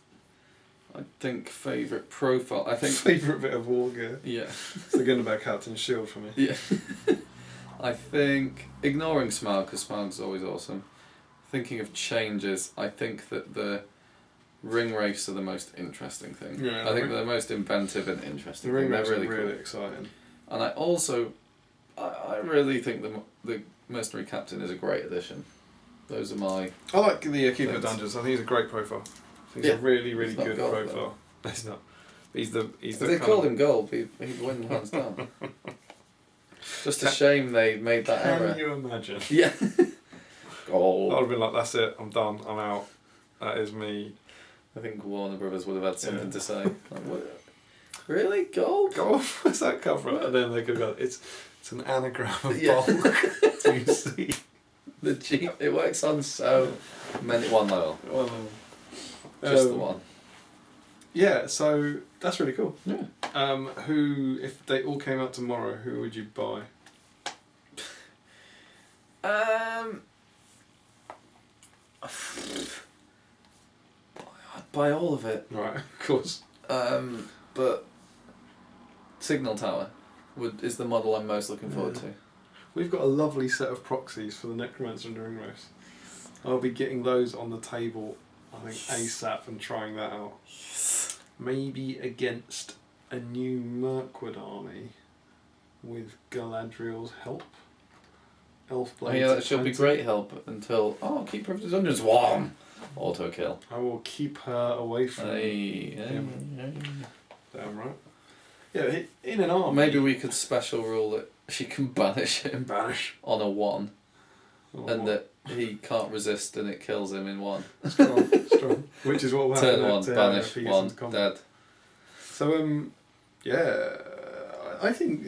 I think favourite profile... I think... Favourite bit of war gear? Yeah. It's the Gunnerback Captain's shield for me. Yeah. I think... Ignoring Smaug, because Smaug's always awesome. Thinking of changes, I think that the ring wraiths are the most interesting thing. Yeah, I think they're the most inventive and interesting. The ring wraiths are really really cool. exciting. And I also... I really think the Mercenary Captain is a great addition. Those are my... I like the Keeper of Dungeons. I think he's a great profile. I think he's a really, really good gold, profile. No, he's not. He's the if they called him gold, he'd win hands down. Just a shame they made that error. Can you imagine? Yeah. I would have been like, that's it, I'm done, I'm out. That is me. I think Warner Brothers would have had something to say. Like, what? Really? Gold? Gold? Where's that come from? And then they could go, it's an anagram of bulk. Do you see? It works on so many... One level. One level. Just the one. Yeah, so that's really cool. Yeah. Who, if they all came out tomorrow, who would you buy? I'd buy all of it. Right, of course. But Signal Tower is the model I'm most looking forward to. We've got a lovely set of proxies for the Necromancer and the Ring Wraiths. I'll be getting those on the table, I think, ASAP and trying that out. Maybe against a new Mirkwood army with Galadriel's help. Elf Blades. Oh yeah, that should be great help until... Oh, keep her of the dungeons. Wham! Auto kill. I will keep her away from him. Damn right. Yeah, in an army... Maybe we could special rule that she can banish him. Banish. On a 1. And that he can't resist and it kills him in 1. Strong. Which is what will happen. Turn 1, banish, 1, dead. So, yeah, I think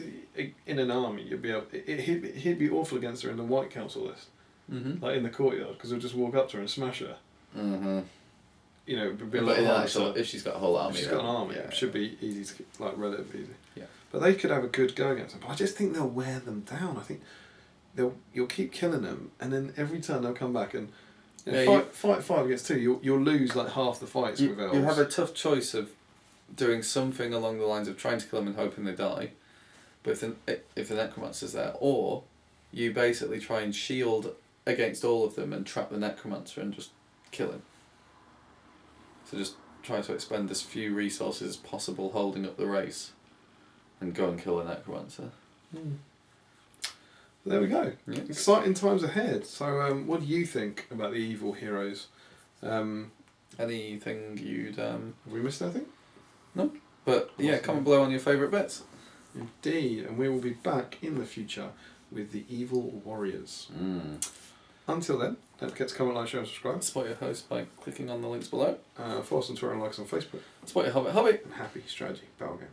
in an army you'd be able... He'd be awful against her in the White Council list. Like in the courtyard, because he'll just walk up to her and smash her. You know, it'd be a lot harder. If she's got a whole army. If she's got an army, it should be easy to, like, relatively easy. Yeah. But they could have a good go against them. But I just think they'll wear them down. I think you'll keep killing them, and then every turn they'll come back and fight 5 against 2. You'll lose like half the fights with elves. You have a tough choice of doing something along the lines of trying to kill them and hoping they die, but if the Necromancer's there, or you basically try and shield against all of them and trap the Necromancer and just kill him. So just try to expend as few resources as possible holding up the race and go and kill the Necromancer. There we go. Yeah. Exciting times ahead. So what do you think about the Evil Heroes? Anything you'd... Have we missed anything? No. But yeah, comment below on your favourite bits. Indeed, and we will be back in the future with the Evil Warriors. Until then, don't forget to comment, like, share and subscribe. Support your host by clicking on the links below. Follow us on Twitter and like us on Facebook. Support your hobby. And happy strategy battle gaming.